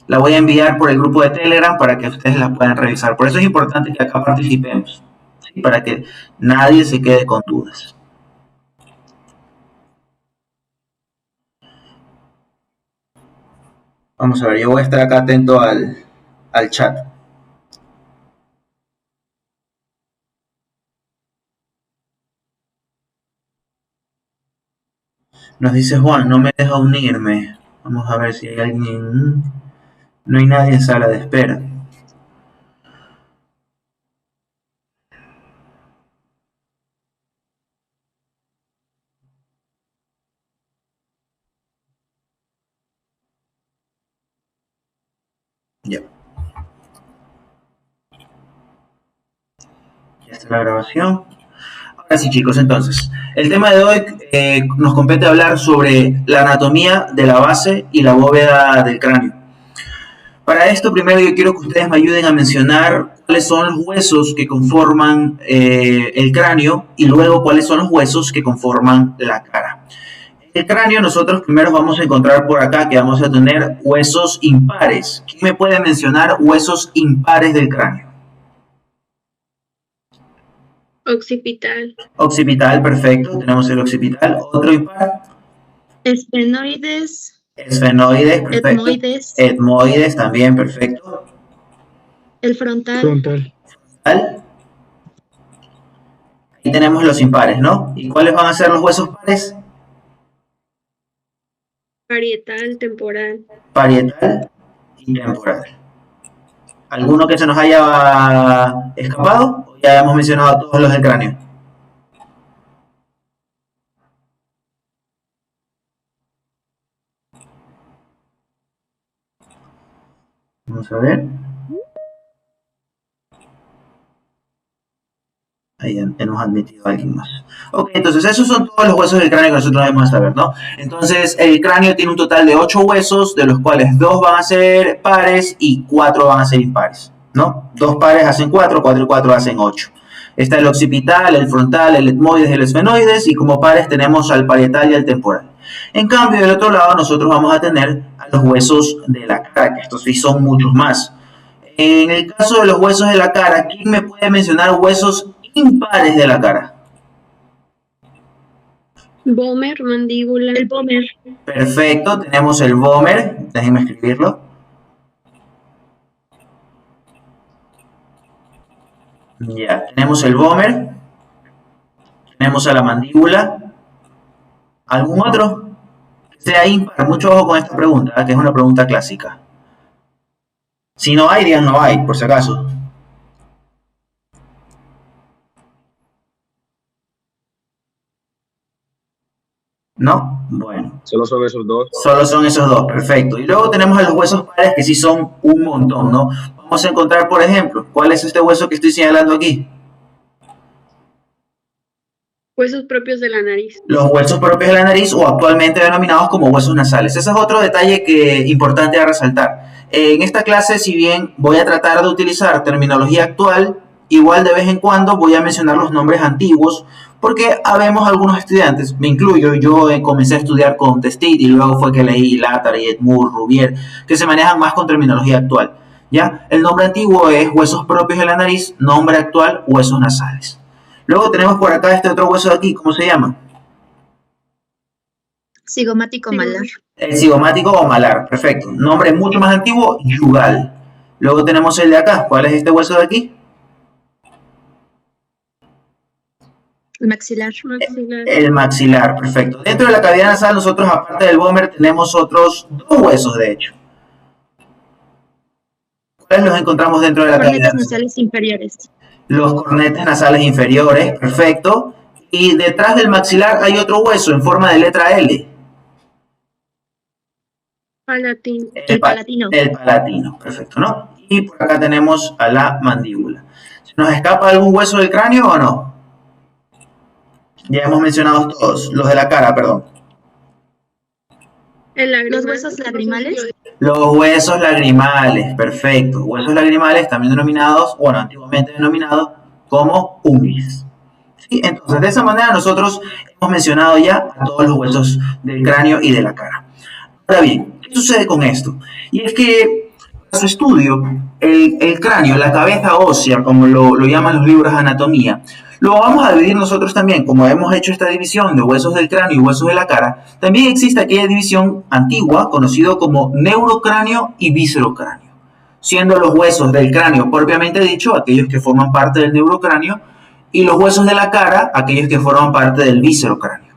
La voy a enviar por el grupo de Telegram para que ustedes la puedan revisar. Por eso es importante que acá participemos, ¿sí? Para que nadie se quede con dudas. Vamos a ver, yo voy a estar acá atento al chat. Nos dice Juan, no me deja unirme. Vamos a ver si hay alguien. No hay nadie en sala de espera. Ya. Ya está la grabación. Ahora sí, chicos, entonces, el tema de hoy nos compete hablar sobre la anatomía de la base y la bóveda del cráneo. Para esto, primero yo quiero que ustedes me ayuden a mencionar cuáles son los huesos que conforman el cráneo y luego cuáles son los huesos que conforman la cara. El cráneo nosotros primero vamos a encontrar por acá que vamos a tener huesos impares. ¿Quién me puede mencionar huesos impares del cráneo? Occipital. Occipital, perfecto. Tenemos el occipital. Otro impar. Esfenoides. Esfenoides, perfecto. Etmoides. Etmoides también, perfecto. El frontal. Ahí tenemos los impares, ¿no? ¿Y cuáles van a ser los huesos pares? Parietal, temporal. Parietal y temporal. ¿Alguno que se nos haya escapado? Ya hemos mencionado todos los del cráneo. Vamos a ver. Ahí hemos admitido a alguien más. Ok, entonces esos son todos los huesos del cráneo que nosotros debemos saber, ¿no? Entonces el cráneo tiene un total de 8 huesos, de los cuales 2 van a ser pares y 4 van a ser impares, ¿no? 2 pares hacen 4, 4 y 4 hacen 8. Está el occipital, el frontal, el etmoides y el esfenoides, y como pares tenemos al parietal y al temporal. En cambio, del otro lado nosotros vamos a tener a los huesos de la cara, que estos sí son muchos más. En el caso de los huesos de la cara, ¿quién me puede mencionar huesos impares de la cara? Vómer, mandíbula. El vómer. Perfecto, tenemos el vómer, déjenme escribirlo. Ya, tenemos el vómer, tenemos a la mandíbula. ¿Algún otro? Sea impar, mucho ojo con esta pregunta, que es una pregunta clásica. Si no hay, digan no hay, por si acaso. ¿No? Bueno. Solo son esos dos. Solo son esos dos, perfecto. Y luego tenemos a los huesos pares que sí son un montón, ¿no? Vamos a encontrar, por ejemplo, ¿cuál es este hueso que estoy señalando aquí? Huesos propios de la nariz. Los huesos propios de la nariz o actualmente denominados como huesos nasales. Ese es otro detalle importante a resaltar. En esta clase, si bien voy a tratar de utilizar terminología actual, igual de vez en cuando voy a mencionar los nombres antiguos, porque habemos algunos estudiantes, me incluyo, yo comencé a estudiar con Testit y luego fue que leí Latary, Edmure, Rouvier, que se manejan más con terminología actual. ¿Ya? El nombre antiguo es huesos propios de la nariz, nombre actual, huesos nasales. Luego tenemos por acá este otro hueso de aquí, ¿cómo se llama? Cigomático malar. El cigomático o malar, perfecto. Nombre mucho más antiguo, yugal. Luego tenemos el de acá, ¿cuál es este hueso de aquí? El maxilar. El maxilar, perfecto. Dentro de la cavidad nasal nosotros, aparte del vómer, tenemos otros 2 huesos, de hecho. ¿Cuáles los encontramos dentro de la cavidad? Cornetes nasales inferiores. Los cornetes nasales inferiores, perfecto. Y detrás del maxilar hay otro hueso en forma de letra L. Palatino. El palatino. El palatino, perfecto, ¿no? Y por acá tenemos a la mandíbula. ¿Se nos escapa algún hueso del cráneo o no? Ya hemos mencionado todos, los de la cara, perdón. Los huesos lagrimales. Los huesos lagrimales, perfecto. Huesos lagrimales también denominados, bueno, antiguamente denominados como ungis. ¿Sí? Entonces, de esa manera nosotros hemos mencionado ya a todos los huesos del cráneo y de la cara. Ahora bien, ¿qué sucede con esto? Y es que para su estudio, el cráneo, la cabeza ósea, como lo llaman los libros de anatomía, lo vamos a dividir nosotros también, como hemos hecho esta división de huesos del cráneo y huesos de la cara. También existe aquella división antigua, conocido como neurocráneo y viscerocráneo, siendo los huesos del cráneo propiamente dicho, aquellos que forman parte del neurocráneo, y los huesos de la cara, aquellos que forman parte del viscerocráneo.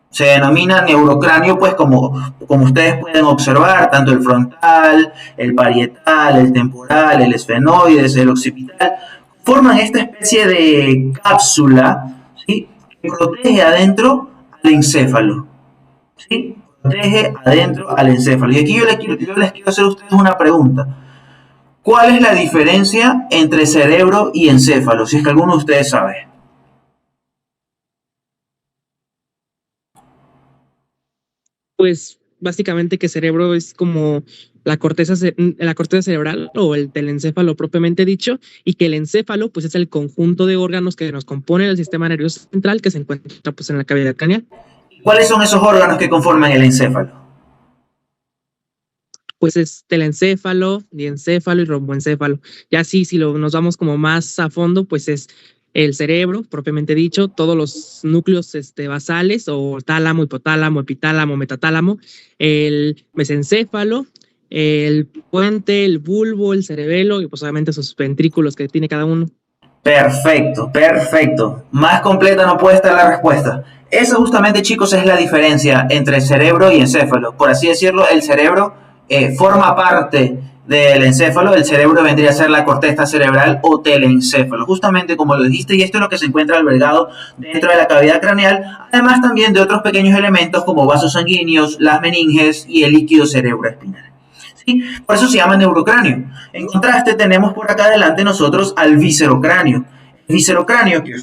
Se denomina neurocráneo, pues como ustedes pueden observar, tanto el frontal, el parietal, el temporal, el esfenoides, el occipital, forman esta especie de cápsula, ¿sí?, que protege adentro al encéfalo. ¿Sí? Protege adentro al encéfalo. Y aquí yo les quiero hacer a ustedes una pregunta. ¿Cuál es la diferencia entre cerebro y encéfalo? Si es que alguno de ustedes sabe. Pues básicamente que cerebro es como la corteza cerebral o el del encéfalo propiamente dicho, y que el encéfalo pues es el conjunto de órganos que nos compone el sistema nervioso central que se encuentra pues en la cavidad craneal. ¿Cuáles son esos órganos que conforman el encéfalo? Pues es telencéfalo, diencéfalo y romboencéfalo. Ya sí, si nos vamos como más a fondo, pues es el cerebro, propiamente dicho, todos los núcleos basales, o tálamo, hipotálamo, epitálamo, metatálamo, el mesencéfalo, el puente, el bulbo, el cerebelo y pues obviamente esos ventrículos que tiene cada uno. Perfecto, perfecto. Más completa no puede estar la respuesta. Esa justamente, chicos, es la diferencia entre cerebro y encéfalo. Por así decirlo, el cerebro forma parte del encéfalo. El cerebro vendría a ser la corteza cerebral o telencéfalo, justamente como lo dijiste, y esto es lo que se encuentra albergado dentro de la cavidad craneal, además también de otros pequeños elementos como vasos sanguíneos, las meninges y el líquido cerebroespinal. ¿Sí? Por eso se llama neurocráneo. En contraste, tenemos por acá adelante nosotros al viscerocráneo. El viscerocráneo, que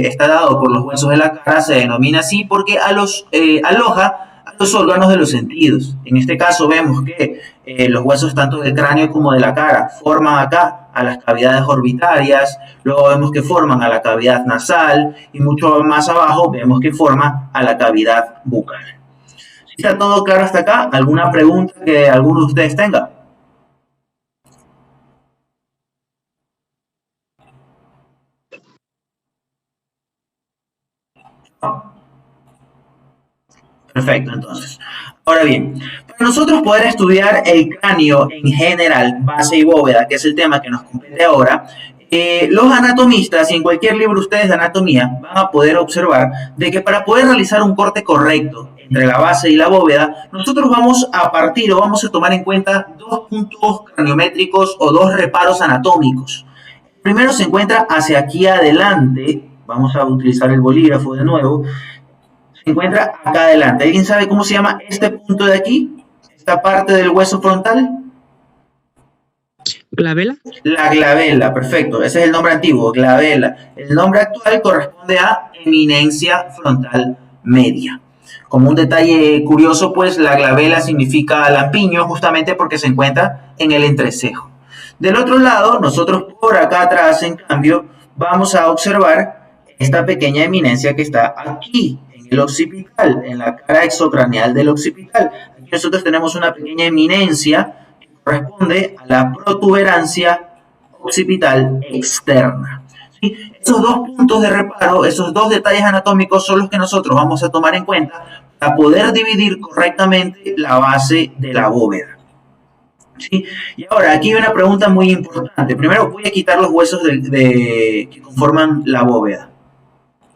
está dado por los huesos de la cara, se denomina así porque aloja a los órganos de los sentidos. En este caso vemos que los huesos tanto del cráneo como de la cara forman acá a las cavidades orbitarias, luego vemos que forman a la cavidad nasal y mucho más abajo vemos que forma a la cavidad bucal. ¿Está todo claro hasta acá? ¿Alguna pregunta que alguno de ustedes tenga? Perfecto, entonces. Ahora bien, para nosotros poder estudiar el cráneo en general, base y bóveda, que es el tema que nos compete ahora, los anatomistas, y en cualquier libro ustedes de anatomía, van a poder observar de que para poder realizar un corte correcto entre la base y la bóveda, nosotros vamos a partir o vamos a tomar en cuenta dos puntos craniométricos o dos reparos anatómicos. El primero se encuentra hacia aquí adelante, vamos a utilizar el bolígrafo de nuevo, se encuentra acá adelante. ¿Alguien sabe cómo se llama este punto de aquí? Esta parte del hueso frontal. ¿Glabela? La glabela, perfecto. Ese es el nombre antiguo, glabela. El nombre actual corresponde a eminencia frontal media. Como un detalle curioso, pues la glabela significa lampiño justamente porque se encuentra en el entrecejo. Del otro lado, nosotros por acá atrás, en cambio, vamos a observar esta pequeña eminencia que está aquí, en el occipital, en la cara exocraneal del occipital. Aquí nosotros tenemos una pequeña eminencia que corresponde a la protuberancia occipital externa. ¿Sí? Esos dos puntos de reparo, esos dos detalles anatómicos son los que nosotros vamos a tomar en cuenta para poder dividir correctamente la base de la bóveda. ¿Sí? Y ahora, aquí hay una pregunta muy importante. Primero voy a quitar los huesos que conforman la bóveda,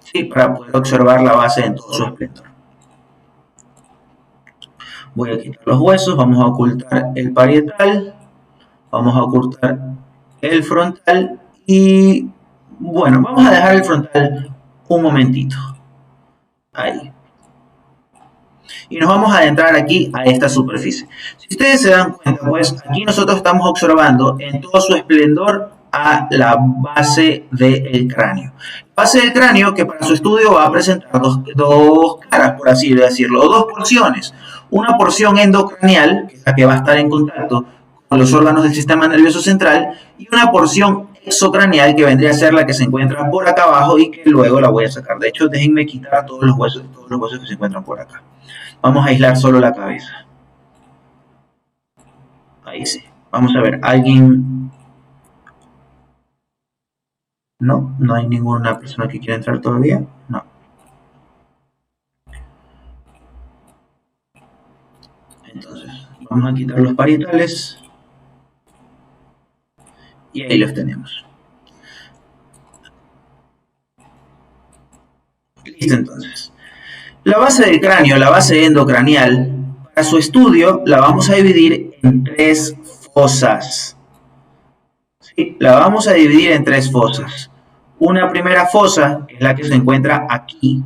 ¿sí?, para poder observar la base en todo su esplendor. Voy a quitar los huesos, vamos a ocultar el parietal, vamos a ocultar el frontal y, bueno, vamos a dejar el frontal un momentito. Ahí. Y nos vamos a adentrar aquí a esta superficie. Si ustedes se dan cuenta, pues aquí nosotros estamos observando en todo su esplendor a la base del cráneo. La base del cráneo que para su estudio va a presentar dos caras, por así decirlo, o dos porciones. Una porción endocraneal, que es la que va a estar en contacto con los órganos del sistema nervioso central, y una porción exocraneal que vendría a ser la que se encuentra por acá abajo y que luego la voy a sacar. De hecho, déjenme quitar todos los huesos que se encuentran por acá. Vamos a aislar solo la cabeza. Ahí sí. Vamos a ver, ¿alguien? No, no hay ninguna persona que quiera entrar todavía. No. Entonces, vamos a quitar los parietales. Y ahí los tenemos. Listo, entonces. La base del cráneo, la base endocranial, para su estudio la vamos a dividir en 3 fosas. ¿Sí? La vamos a dividir en 3 fosas. Una primera fosa, que es la que se encuentra aquí.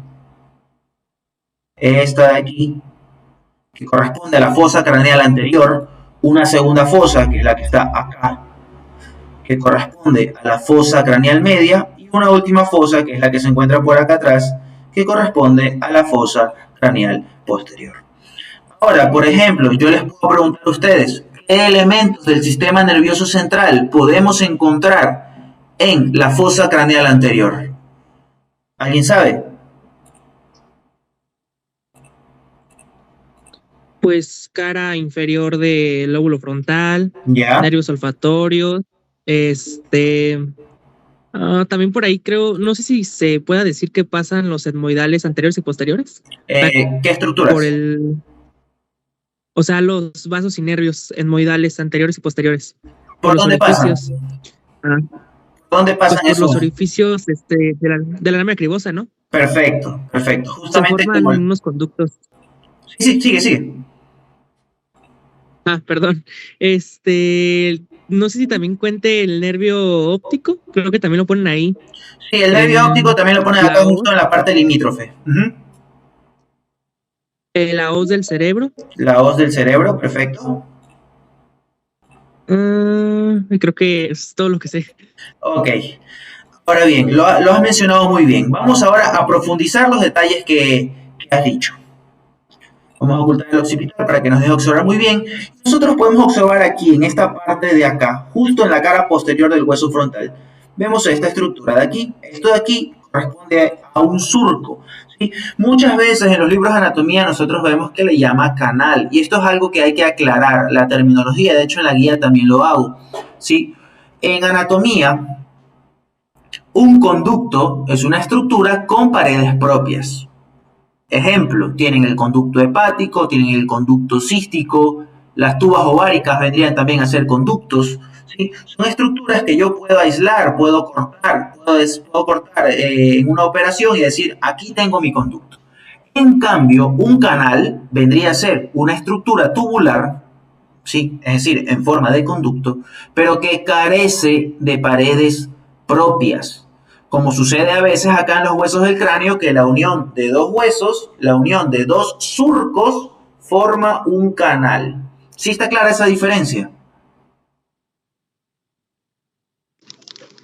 Esta de aquí, que corresponde a la fosa craneal anterior. Una segunda fosa, que es la que está acá, que corresponde a la fosa craneal media. Y una última fosa, que es la que se encuentra por acá atrás, que corresponde a la fosa craneal posterior. Ahora, por ejemplo, yo les puedo preguntar a ustedes, ¿qué elementos del sistema nervioso central podemos encontrar en la fosa craneal anterior? ¿Alguien sabe? Pues cara inferior del lóbulo frontal, Ya. nervios olfatorios, también por ahí creo, no sé si se pueda decir que pasan los etmoidales anteriores y posteriores. ¿Qué estructuras? O sea, los vasos y nervios etmoidales anteriores y posteriores. ¿Por dónde pasan? ¿Dónde pasan pues por esos? los orificios de la lámina cribosa, ¿no? Perfecto, perfecto. Justamente se forman unos conductos. Sí, sigue. Perdón. No sé si también cuente el nervio óptico, creo que también lo ponen ahí. Sí, el nervio óptico también lo ponen acá justo en la parte limítrofe. La hoz del cerebro. La hoz del cerebro, perfecto. Creo que es todo lo que sé. Ok. Ahora bien, lo has mencionado muy bien. Vamos ahora a profundizar los detalles que has dicho. Vamos a ocultar el occipital para que nos deje observar muy bien. Nosotros podemos observar aquí, en esta parte de acá, justo en la cara posterior del hueso frontal, vemos esta estructura de aquí. Esto de aquí corresponde a un surco. ¿Sí? Muchas veces en los libros de anatomía nosotros vemos que le llama canal. Y esto es algo que hay que aclarar, la terminología. De hecho, en la guía también lo hago. ¿Sí? En anatomía, un conducto es una estructura con paredes propias. Ejemplo, tienen el conducto hepático, tienen el conducto cístico, las tubas ováricas vendrían también a ser conductos. ¿Sí? Son estructuras que yo puedo aislar, puedo cortar en una operación y decir, aquí tengo mi conducto. En cambio, un canal vendría a ser una estructura tubular, ¿sí? Es decir, en forma de conducto, pero que carece de paredes propias. Como sucede a veces acá en los huesos del cráneo, que la unión de dos huesos, la unión de dos surcos, forma un canal. ¿Sí está clara esa diferencia?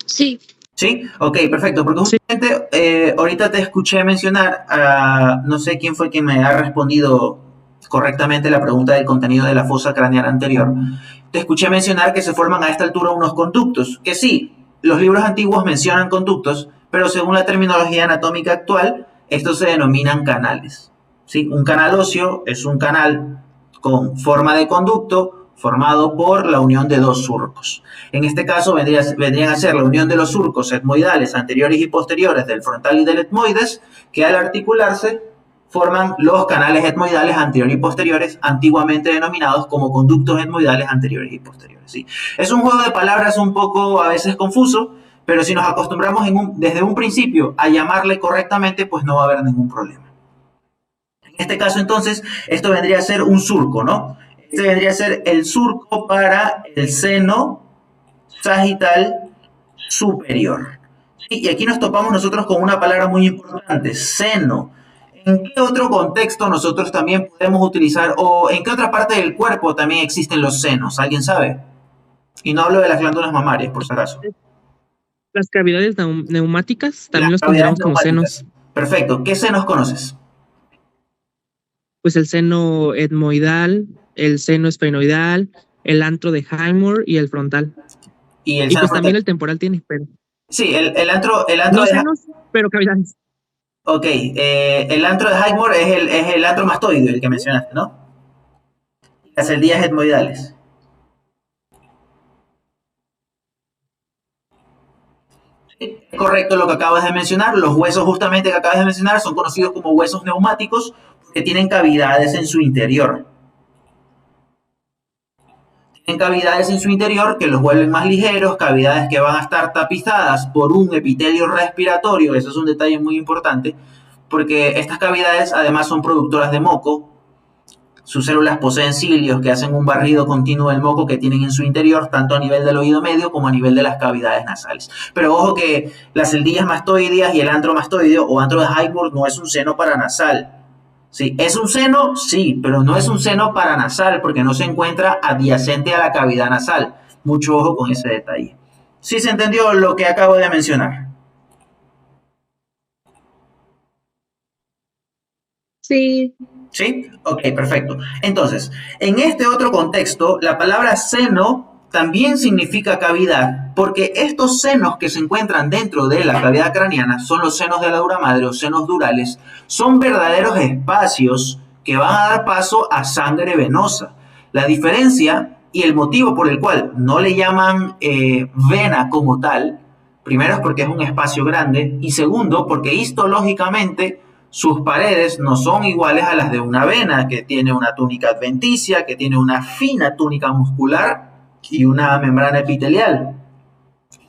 Sí. ¿Sí? Ok, perfecto. Porque justamente ahorita te escuché mencionar, no sé quién fue quien me ha respondido correctamente la pregunta del contenido de la fosa craneal anterior. Te escuché mencionar que se forman a esta altura unos conductos, que sí, los libros antiguos mencionan conductos, pero según la terminología anatómica actual, estos se denominan canales. ¿Sí? Un canal óseo es un canal con forma de conducto formado por la unión de dos surcos. En este caso vendrían a ser la unión de los surcos etmoidales anteriores y posteriores del frontal y del etmoides, que al articularse forman los canales etmoidales anteriores y posteriores, antiguamente denominados como conductos etmoidales anteriores y posteriores. ¿Sí? Es un juego de palabras un poco a veces confuso, pero si nos acostumbramos desde un principio a llamarle correctamente, pues no va a haber ningún problema. En este caso, entonces, esto vendría a ser un surco, ¿no? Este vendría a ser el surco para el seno sagital superior. ¿Sí? Y aquí nos topamos nosotros con una palabra muy importante, seno. ¿En qué otro contexto nosotros también podemos utilizar, o en qué otra parte del cuerpo también existen los senos? ¿Alguien sabe? Y no hablo de las glándulas mamarias, por si acaso. Las cavidades neumáticas también los consideramos como senos. Perfecto. ¿Qué senos conoces? Pues el seno etmoidal, el seno esfenoidal, el antro de Highmore y el frontal. Y pues frontal también el temporal tiene, pero... Sí, el antro no de senos, pero cavidades. Ok, el antro de Highmore es el antro mastoide, el que mencionaste, ¿no? Las celdillas etmoidales. Es correcto lo que acabas de mencionar. Los huesos justamente que acabas de mencionar son conocidos como huesos neumáticos porque tienen cavidades en su interior. Tienen cavidades en su interior que los vuelven más ligeros, cavidades que van a estar tapizadas por un epitelio respiratorio. Eso es un detalle muy importante porque estas cavidades además son productoras de moco. Sus células poseen cilios que hacen un barrido continuo del moco que tienen en su interior, tanto a nivel del oído medio como a nivel de las cavidades nasales. Pero ojo que las celdillas mastoideas y el antro mastoideo o antro de Heimbrood no es un seno paranasal. ¿Sí? ¿Es un seno? Sí, pero no es un seno paranasal porque no se encuentra adyacente a la cavidad nasal. Mucho ojo con ese detalle. ¿Sí se entendió lo que acabo de mencionar? Sí. ¿Sí? Ok, perfecto. Entonces, en este otro contexto, la palabra seno también significa cavidad, porque estos senos que se encuentran dentro de la cavidad craneana son los senos de la dura madre o senos durales, son verdaderos espacios que van a dar paso a sangre venosa. La diferencia y el motivo por el cual no le llaman vena como tal, primero es porque es un espacio grande y segundo porque histológicamente sus paredes no son iguales a las de una vena, que tiene una túnica adventicia, que tiene una fina túnica muscular y una membrana epitelial,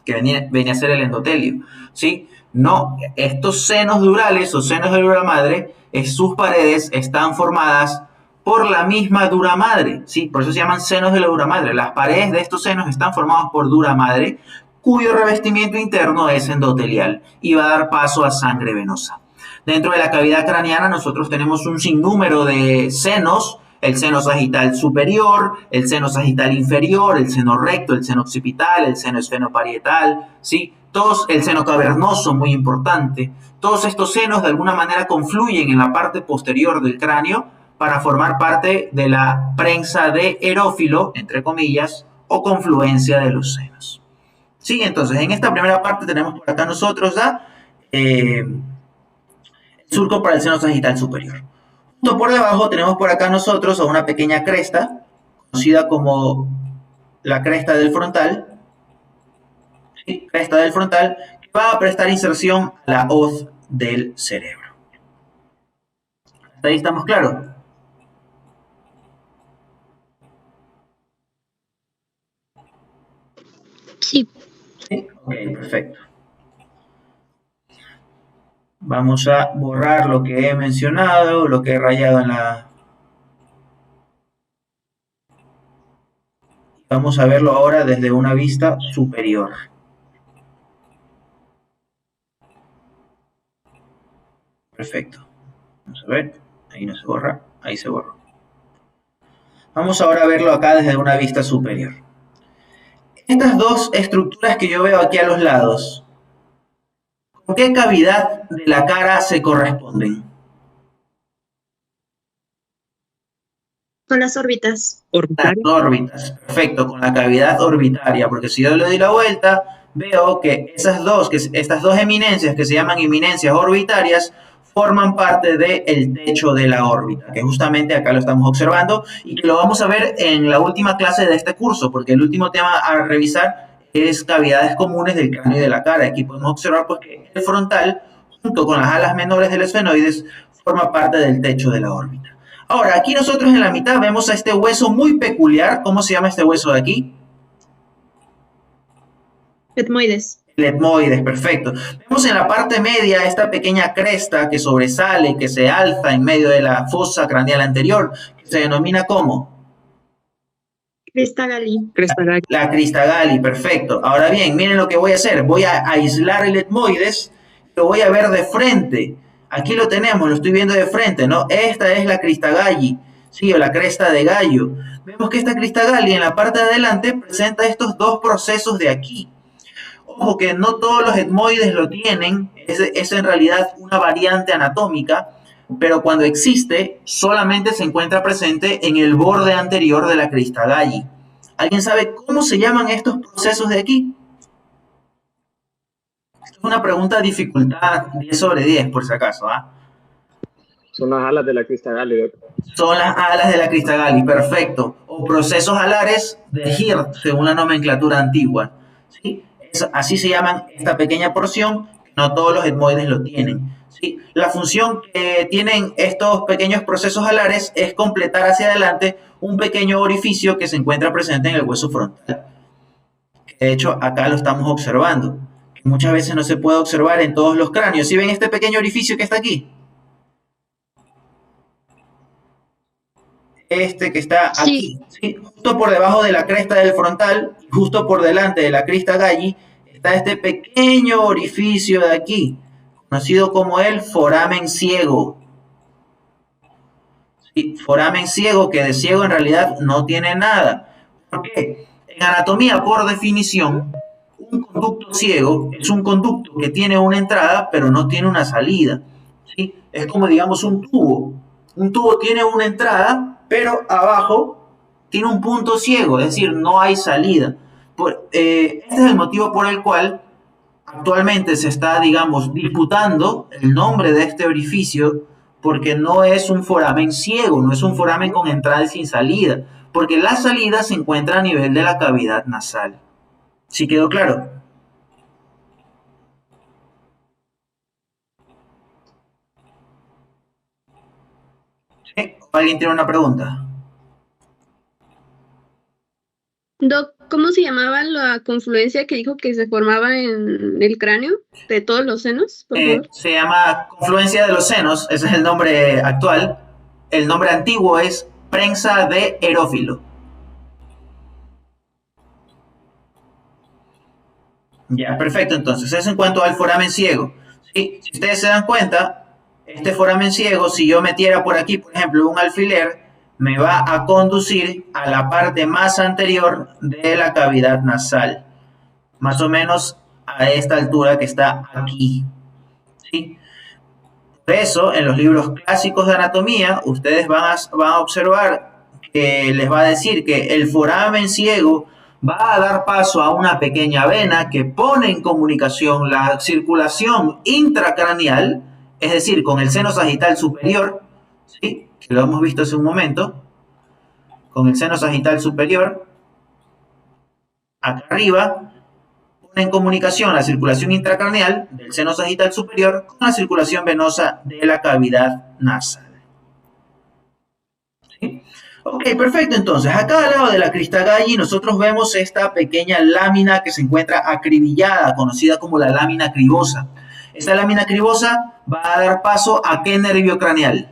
que viene a ser el endotelio. ¿Sí? No, estos senos durales o senos de dura madre, sus paredes están formadas por la misma dura madre, ¿sí? Por eso se llaman senos de la dura madre. Las paredes de estos senos están formadas por dura madre, cuyo revestimiento interno es endotelial y va a dar paso a sangre venosa. Dentro de la cavidad craneana nosotros tenemos un sinnúmero de senos, el seno sagital superior, el seno sagital inferior, el seno recto, el seno occipital, el seno esfenoparietal, ¿sí? Todos, el seno cavernoso, muy importante. Todos estos senos de alguna manera confluyen en la parte posterior del cráneo para formar parte de la prensa de erófilo, entre comillas, o confluencia de los senos. Sí, entonces en esta primera parte tenemos por acá nosotros ya surco para el seno sagital superior. Justo por debajo tenemos por acá nosotros a una pequeña cresta, conocida como la cresta del frontal, ¿sí? Cresta del frontal, que va a prestar inserción a la hoz del cerebro. ¿Hasta ahí estamos claros? Sí. ¿Sí? Ok, perfecto. Vamos a borrar lo que he mencionado, lo que he rayado en la... Vamos a verlo ahora desde una vista superior. Perfecto. Vamos a ver. Ahí no se borra. Ahí se borró. Vamos ahora a verlo acá desde una vista superior. Estas dos estructuras que yo veo aquí a los lados, ¿con qué cavidad de la cara se corresponden? Con las órbitas. Las Orbitaria. órbitas, perfecto, con la cavidad orbitaria, porque si yo le doy la vuelta, veo que estas dos eminencias que se llaman eminencias orbitarias forman parte del techo de la órbita, que justamente acá lo estamos observando y que lo vamos a ver en la última clase de este curso, porque el último tema a revisar es cavidades comunes del cráneo y de la cara. Aquí podemos observar pues, que el frontal, junto con las alas menores del esfenoides, forma parte del techo de la órbita. Ahora, aquí nosotros en la mitad vemos a este hueso muy peculiar. ¿Cómo se llama este hueso de aquí? Etmoides. El etmoides, perfecto. Vemos en la parte media esta pequeña cresta que sobresale, que se alza en medio de la fosa craneal anterior, que se denomina ¿cómo? Crista Galli. Cresta Galli. La crista Galli, perfecto. Ahora bien, miren lo que voy a hacer. Voy a aislar el etmoides, lo voy a ver de frente. Aquí lo tenemos, lo estoy viendo de frente, ¿no? Esta es la crista Galli, ¿sí? O la cresta de gallo. Vemos que esta crista Galli en la parte de adelante presenta estos dos procesos de aquí. Ojo que no todos los etmoides lo tienen, es en realidad una variante anatómica, pero cuando existe solamente se encuentra presente en el borde anterior de la crista Galli. ¿Alguien sabe cómo se llaman estos procesos de aquí? Esto es una pregunta de dificultad 10 sobre 10, por si acaso. ¿Ah? Son las alas de la crista Galli. Son las alas de la crista Galli, perfecto. O procesos alares de Hirt, según la nomenclatura antigua. ¿Sí? Así se llaman esta pequeña porción, no todos los etmoides lo tienen. ¿Sí? La función que tienen estos pequeños procesos alares es completar hacia adelante un pequeño orificio que se encuentra presente en el hueso frontal. De hecho, acá lo estamos observando. Muchas veces no se puede observar en todos los cráneos. ¿Sí ven este pequeño orificio que está aquí? Este que está aquí, ¿sí? Justo por debajo de la cresta del frontal, justo por delante de la crista galli, está este pequeño orificio de aquí, conocido como el foramen ciego. ¿Sí? Foramen ciego, que de ciego en realidad no tiene nada. ¿Por qué? En anatomía, por definición, un conducto ciego es un conducto que tiene una entrada, pero no tiene una salida. ¿Sí? Es como, digamos, un tubo. Un tubo tiene una entrada, pero abajo tiene un punto ciego, es decir, no hay salida. Este es el motivo por el cual actualmente se está, digamos, disputando el nombre de este orificio, porque no es un foramen ciego, no es un foramen con entrada y sin salida, porque la salida se encuentra a nivel de la cavidad nasal. ¿Sí quedó claro? ¿Sí? ¿Alguien tiene una pregunta? Doc, ¿cómo se llamaba la confluencia que dijo que se formaba en el cráneo de todos los senos, por favor? Se llama confluencia de los senos, ese es el nombre actual. El nombre antiguo es prensa de erófilo. Ya, perfecto. Entonces, eso en cuanto al foramen ciego. ¿Sí? Si ustedes se dan cuenta, este foramen ciego, si yo metiera por aquí, por ejemplo, un alfiler, me va a conducir a la parte más anterior de la cavidad nasal. Más o menos a esta altura que está aquí. ¿Sí? Por eso, en los libros clásicos de anatomía, ustedes van a observar que les va a decir que el foramen ciego va a dar paso a una pequeña vena que pone en comunicación la circulación intracraneal, es decir, con el seno sagital superior, ¿sí? Que lo hemos visto hace un momento, con el seno sagital superior, acá arriba, pone en comunicación la circulación intracraneal del seno sagital superior con la circulación venosa de la cavidad nasal. ¿Sí? Ok, perfecto. Entonces, acá al lado de la crista galli nosotros vemos esta pequeña lámina que se encuentra acribillada, conocida como la lámina cribosa. Esta lámina cribosa va a dar paso a ¿qué nervio craneal?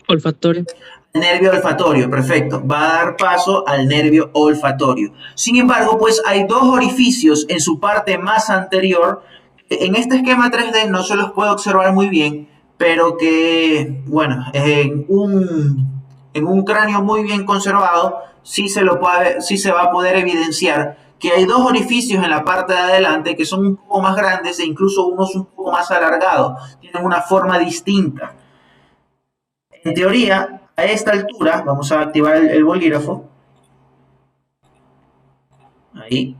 Olfatorio. Nervio olfatorio, perfecto. Va a dar paso al nervio olfatorio. Sin embargo, pues hay dos orificios en su parte más anterior. En este esquema 3D no se los puede observar muy bien, pero que, bueno, en un cráneo muy bien conservado, sí se va a poder evidenciar que hay dos orificios en la parte de adelante que son un poco más grandes e incluso unos un poco más alargados. Tienen una forma distinta. En teoría, a esta altura, vamos a activar el bolígrafo. Ahí.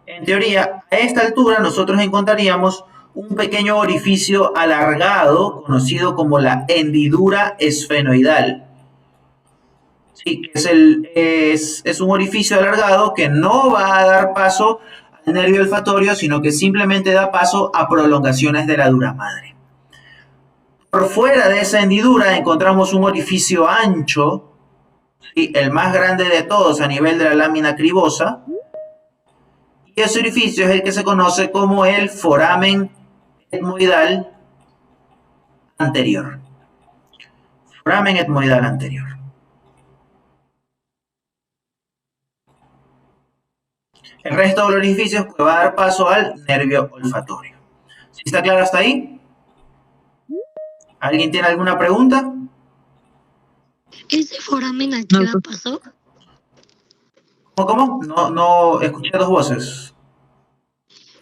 En teoría, a esta altura nosotros encontraríamos un pequeño orificio alargado, conocido como la hendidura esfenoidal. Sí, es un orificio alargado que no va a dar paso al nervio olfatorio, sino que simplemente da paso a prolongaciones de la dura madre. Por fuera de esa hendidura encontramos un orificio ancho, ¿sí? El más grande de todos a nivel de la lámina cribosa. Y ese orificio es el que se conoce como el foramen etmoidal anterior. Foramen etmoidal anterior. El resto de los orificios pues, va a dar paso al nervio olfatorio. ¿Sí está claro hasta ahí? ¿Alguien tiene alguna pregunta? ¿Ese foramen a qué va pasó? ¿Cómo? No escuché dos voces.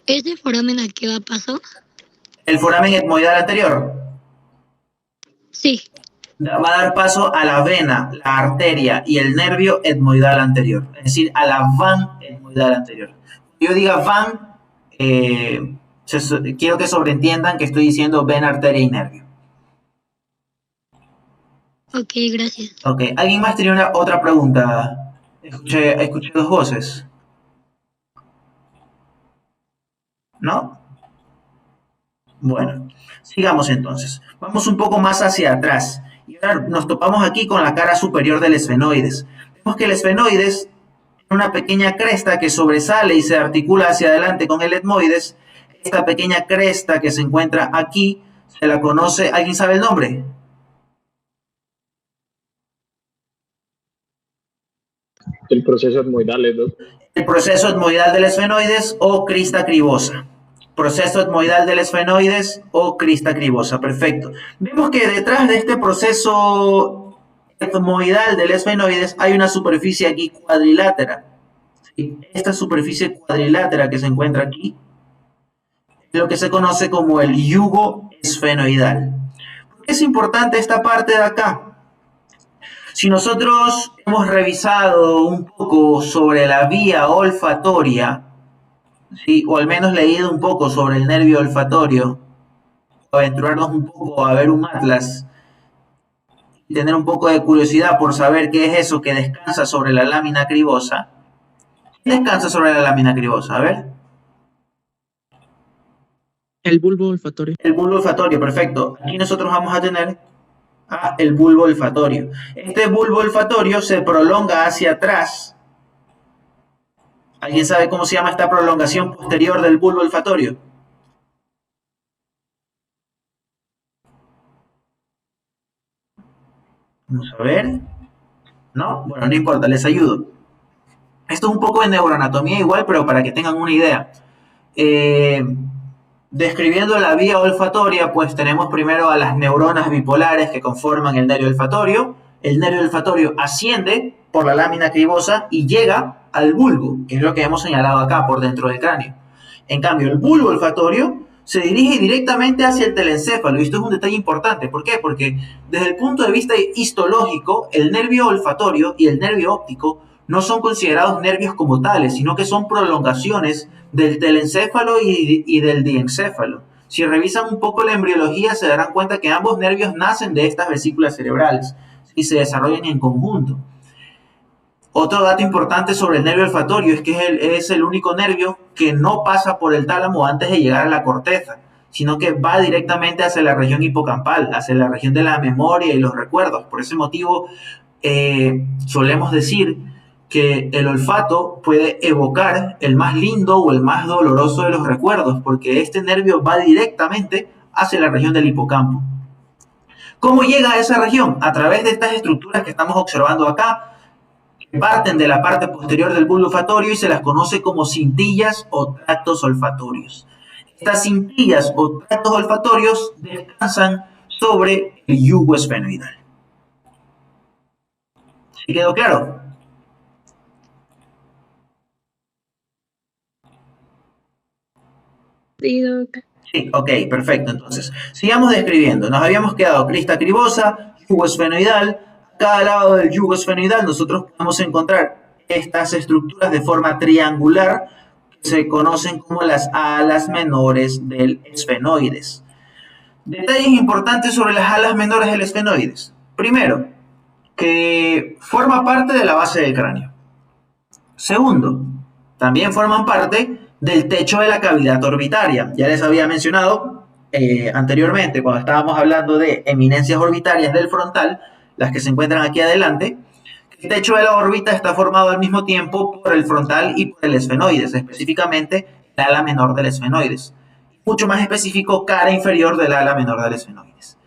¿Ese foramen a qué va pasó? ¿El foramen etmoidal anterior? Sí. Va a dar paso a la vena, la arteria y el nervio etmoidal anterior. Es decir, a la van etmoidal anterior. Yo diga van, quiero que sobreentiendan que estoy diciendo vena, arteria y nervio. Ok, gracias. Ok, ¿alguien más tenía otra pregunta? Escuché dos voces. ¿No? Bueno, sigamos entonces. Vamos un poco más hacia atrás. Y ahora nos topamos aquí con la cara superior del esfenoides. Vemos que el esfenoides tiene una pequeña cresta que sobresale y se articula hacia adelante con el etmoides. Esta pequeña cresta que se encuentra aquí, se la conoce, ¿alguien sabe el nombre? El proceso etmoidal, Doc. El proceso etmoidal del esfenoides o crista cribosa. Proceso etmoidal del esfenoides o crista cribosa. Perfecto. Vemos que detrás de este proceso etmoidal del esfenoides hay una superficie aquí cuadrilátera. ¿Sí? Esta superficie cuadrilátera que se encuentra aquí es lo que se conoce como el yugo esfenoidal. ¿Por qué es importante esta parte de acá? Si nosotros hemos revisado un poco sobre la vía olfatoria, ¿sí? O al menos leído un poco sobre el nervio olfatorio, aventurarnos un poco a ver un atlas y tener un poco de curiosidad por saber qué es eso que descansa sobre la lámina cribosa. ¿Qué descansa sobre la lámina cribosa? A ver. El bulbo olfatorio. El bulbo olfatorio, perfecto. Aquí nosotros vamos a tener el bulbo olfatorio. Este bulbo olfatorio se prolonga hacia atrás. ¿Alguien sabe cómo se llama esta prolongación posterior del bulbo olfatorio? Vamos a ver. ¿No? Bueno, no importa, les ayudo. Esto es un poco de neuroanatomía igual, pero para que tengan una idea. Describiendo la vía olfatoria, pues tenemos primero a las neuronas bipolares que conforman el nervio olfatorio. El nervio olfatorio asciende por la lámina cribosa y llega al bulbo, que es lo que hemos señalado acá por dentro del cráneo. En cambio, el bulbo olfatorio se dirige directamente hacia el telencéfalo. Y esto es un detalle importante. ¿Por qué? Porque desde el punto de vista histológico, el nervio olfatorio y el nervio óptico no son considerados nervios como tales, sino que son prolongaciones del telencéfalo y del diencéfalo. Si revisan un poco la embriología, se darán cuenta que ambos nervios nacen de estas vesículas cerebrales y se desarrollan en conjunto. Otro dato importante sobre el nervio olfatorio es que es el único nervio que no pasa por el tálamo antes de llegar a la corteza, sino que va directamente hacia la región hipocampal, hacia la región de la memoria y los recuerdos. Por ese motivo, solemos decir que el olfato puede evocar el más lindo o el más doloroso de los recuerdos, porque este nervio va directamente hacia la región del hipocampo. ¿Cómo llega a esa región? A través de estas estructuras que estamos observando acá, que parten de la parte posterior del bulbo olfatorio y se las conoce como cintillas o tractos olfatorios. Estas cintillas o tractos olfatorios descansan sobre el yugo esfenoidal. ¿Sí quedó claro? Sí, ok, perfecto. Entonces, sigamos describiendo. Nos habíamos quedado crista cribosa, yugo esfenoidal. A cada lado del yugo esfenoidal nosotros podemos encontrar estas estructuras de forma triangular que se conocen como las alas menores del esfenoides. Detalles importantes sobre las alas menores del esfenoides. Primero, que forma parte de la base del cráneo. Segundo, también forman parte del techo de la cavidad orbitaria. Ya les había mencionado anteriormente, cuando estábamos hablando de eminencias orbitarias del frontal, las que se encuentran aquí adelante, el techo de la órbita está formado al mismo tiempo por el frontal y por el esfenoides, específicamente el ala menor del esfenoides. Mucho más específico, cara inferior del ala menor del esfenoides.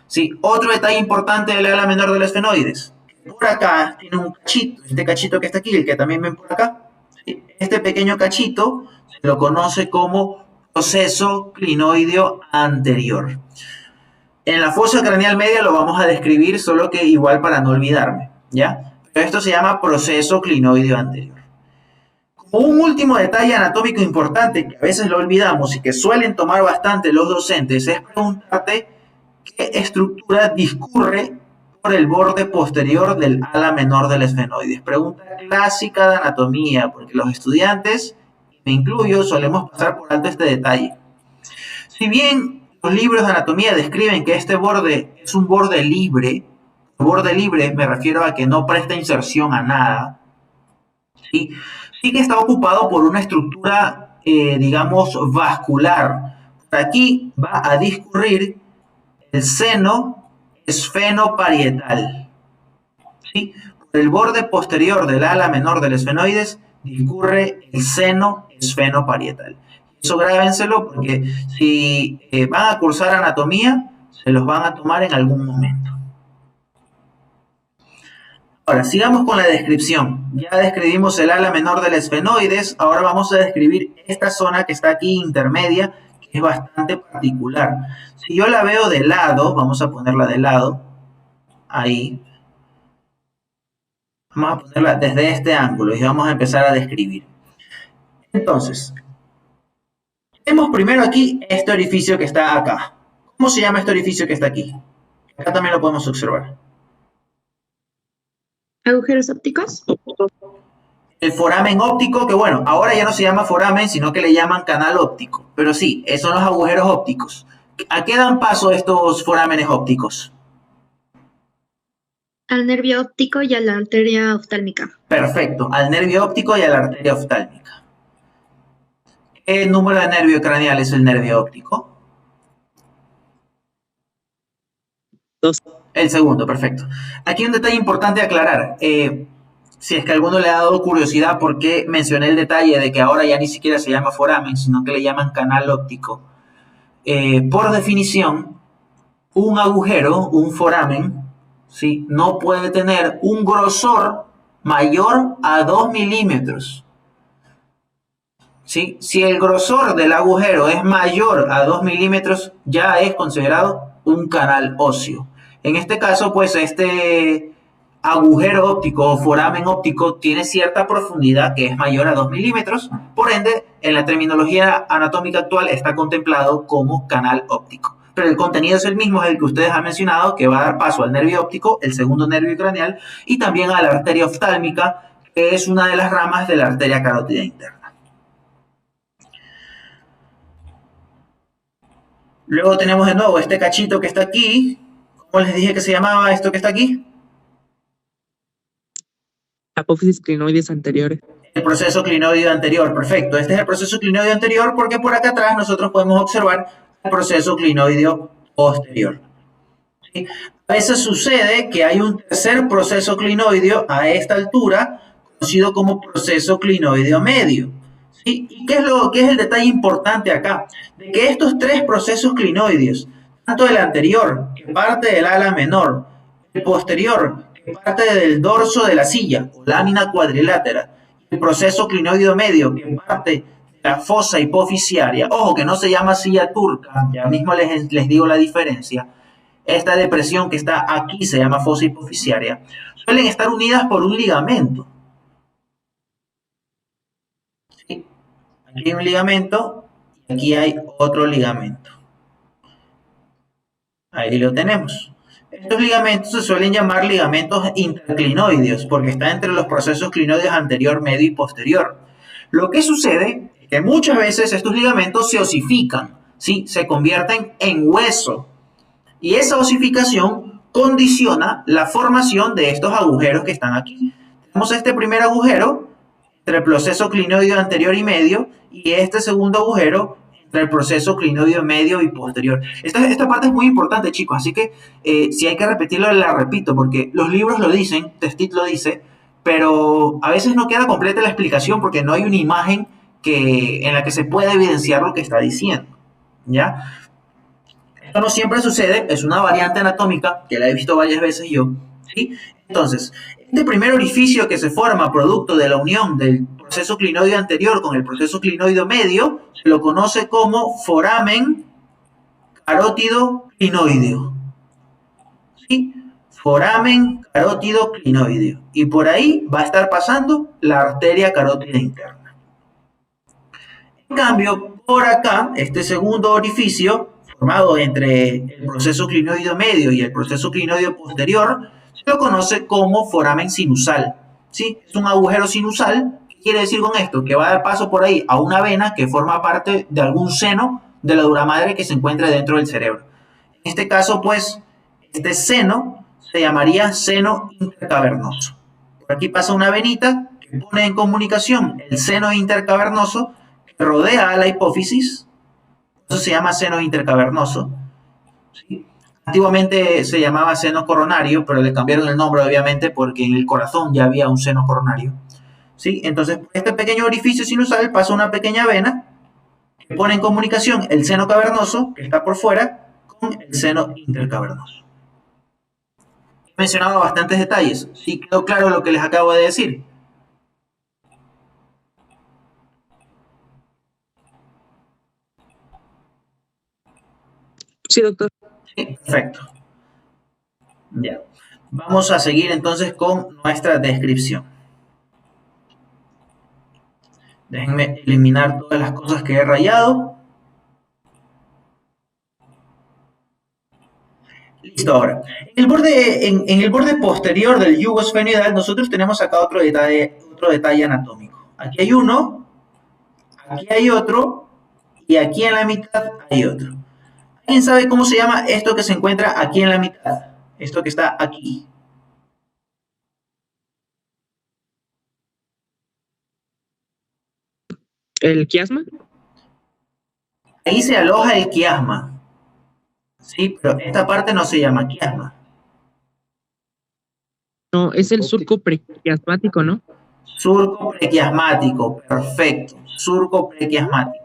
Sí, otro detalle importante del ala menor del esfenoides. Por acá tiene un cachito, este cachito que está aquí, el que también ven por acá. ¿Sí? Este pequeño cachito se lo conoce como proceso clinoideo anterior. En la fosa craneal media lo vamos a describir, solo que igual para no olvidarme, ¿ya? Pero esto se llama proceso clinoideo anterior. Como un último detalle anatómico importante que a veces lo olvidamos y que suelen tomar bastante los docentes es preguntarte qué estructura discurre por el borde posterior del ala menor del esfenoides. Pregunta clásica de anatomía, porque los estudiantes, me incluyo, solemos pasar por alto este detalle. Si bien los libros de anatomía describen que este borde es un borde libre, Borde libre me refiero a que no presta inserción a nada. ¿Sí? Sí que está ocupado por una estructura, digamos, vascular. Por aquí va a discurrir el seno esfenoparietal. ¿Sí? Por el borde posterior del ala menor del esfenoides discurre el seno esfenoparietal. Eso grábenselo porque si van a cursar anatomía, se los van a tomar en algún momento. Ahora, sigamos con la descripción. Ya describimos el ala menor del esfenoides, ahora vamos a describir esta zona que está aquí intermedia, que es bastante particular. Si yo la veo de lado, vamos a ponerla de lado, ahí. Vamos a ponerla desde este ángulo y vamos a empezar a describir. Entonces, vemos primero aquí este orificio que está acá. ¿Cómo se llama este orificio que está aquí? Acá también lo podemos observar. ¿Agujeros ópticos? El foramen óptico, que bueno, ahora ya no se llama foramen, sino que le llaman canal óptico. Pero sí, esos son los agujeros ópticos. ¿A qué dan paso estos forámenes ópticos? Al nervio óptico y a la arteria oftálmica. Perfecto, al nervio óptico y a la arteria oftálmica. ¿Qué número de nervio craneal es el nervio óptico? 2. El segundo, perfecto. Aquí un detalle importante a aclarar. Si es que a alguno le ha dado curiosidad por qué mencioné el detalle de que ahora ya ni siquiera se llama foramen, sino que le llaman canal óptico. Por definición, un agujero, un foramen, ¿sí?, no puede tener un grosor mayor a 2 milímetros. ¿Sí? Si el grosor del agujero es mayor a 2 milímetros, ya es considerado un canal óseo. En este caso, pues este agujero óptico o foramen óptico tiene cierta profundidad que es mayor a 2 milímetros, por ende, en la terminología anatómica actual está contemplado como canal óptico. Pero el contenido es el mismo, es el que ustedes han mencionado, que va a dar paso al nervio óptico, el segundo nervio craneal, y también a la arteria oftálmica, que es una de las ramas de la arteria carótida interna. Luego tenemos de nuevo este cachito que está aquí. ¿Cómo les dije que se llamaba esto que está aquí? Apófisis clinoides anteriores. El proceso clinoideo anterior, perfecto. Este es el proceso clinoideo anterior porque por acá atrás nosotros podemos observar el proceso clinoideo posterior. ¿Sí? A veces sucede que hay un tercer proceso clinoideo a esta altura, conocido como proceso clinoideo medio. ¿Sí? ¿Y qué es el detalle importante acá? De que estos tres procesos clinoideos, tanto el anterior, que parte del ala menor, el posterior, que parte del dorso de la silla o lámina cuadrilátera, y el proceso clinoideo medio, que parte de la fosa hipofisiaria, ojo que no se llama silla turca, ya mismo les digo la diferencia, esta depresión que está aquí se llama fosa hipofisiaria, suelen estar unidas por un ligamento. ¿Sí? Aquí hay un ligamento y aquí hay otro ligamento. Ahí lo tenemos. Estos ligamentos se suelen llamar ligamentos interclinoideos porque están entre los procesos clinoideos anterior, medio y posterior. Lo que sucede es que muchas veces estos ligamentos se osifican, ¿sí? Se convierten en hueso. Y esa osificación condiciona la formación de estos agujeros que están aquí. Tenemos este primer agujero entre el proceso clinoideo anterior y medio y este segundo agujero el proceso clinoideo medio y posterior. Esta parte es muy importante, chicos, así que si hay que repetirlo, la repito, porque los libros lo dicen, Testit lo dice, pero a veces no queda completa la explicación porque no hay una imagen en la que se pueda evidenciar lo que está diciendo, ¿ya? Esto no siempre sucede, es una variante anatómica que la he visto varias veces yo, ¿sí? Entonces, este primer orificio que se forma producto de la unión del proceso clinoideo anterior con el proceso clinoideo medio se lo conoce como foramen carótido clinoideo. ¿Sí? Foramen carótido clinoideo. Y por ahí va a estar pasando la arteria carótida interna. En cambio, por acá, este segundo orificio, formado entre el proceso clinoideo medio y el proceso clinoideo posterior, se lo conoce como foramen sinusal. ¿Sí? Es un agujero sinusal. ¿Qué quiere decir con esto? Que va a dar paso por ahí a una vena que forma parte de algún seno de la dura madre que se encuentra dentro del cerebro. En este caso, pues, este seno se llamaría seno intercavernoso. Por aquí pasa una venita que pone en comunicación el seno intercavernoso que rodea a la hipófisis. Eso se llama seno intercavernoso. ¿Sí? Antiguamente se llamaba seno coronario, pero le cambiaron el nombre obviamente porque en el corazón ya había un seno coronario. ¿Sí? Entonces, por este pequeño orificio sinusal pasa una pequeña vena que pone en comunicación el seno cavernoso, que está por fuera, con el seno intercavernoso. He mencionado bastantes detalles. ¿Sí quedó claro lo que les acabo de decir? Sí, doctor. Sí, perfecto. Ya. Vamos a seguir entonces con nuestra descripción. Déjenme eliminar todas las cosas que he rayado. Listo, ahora. En el borde posterior del yugo esfenoidal nosotros tenemos acá otro detalle anatómico. Aquí hay uno, aquí hay otro, y aquí en la mitad hay otro. ¿Alguien sabe cómo se llama esto que se encuentra aquí en la mitad? Esto que está aquí. ¿El quiasma? Ahí se aloja el quiasma. Sí, pero esta parte no se llama quiasma. No, es el surco prequiasmático, ¿no? Surco prequiasmático, perfecto. Surco prequiasmático.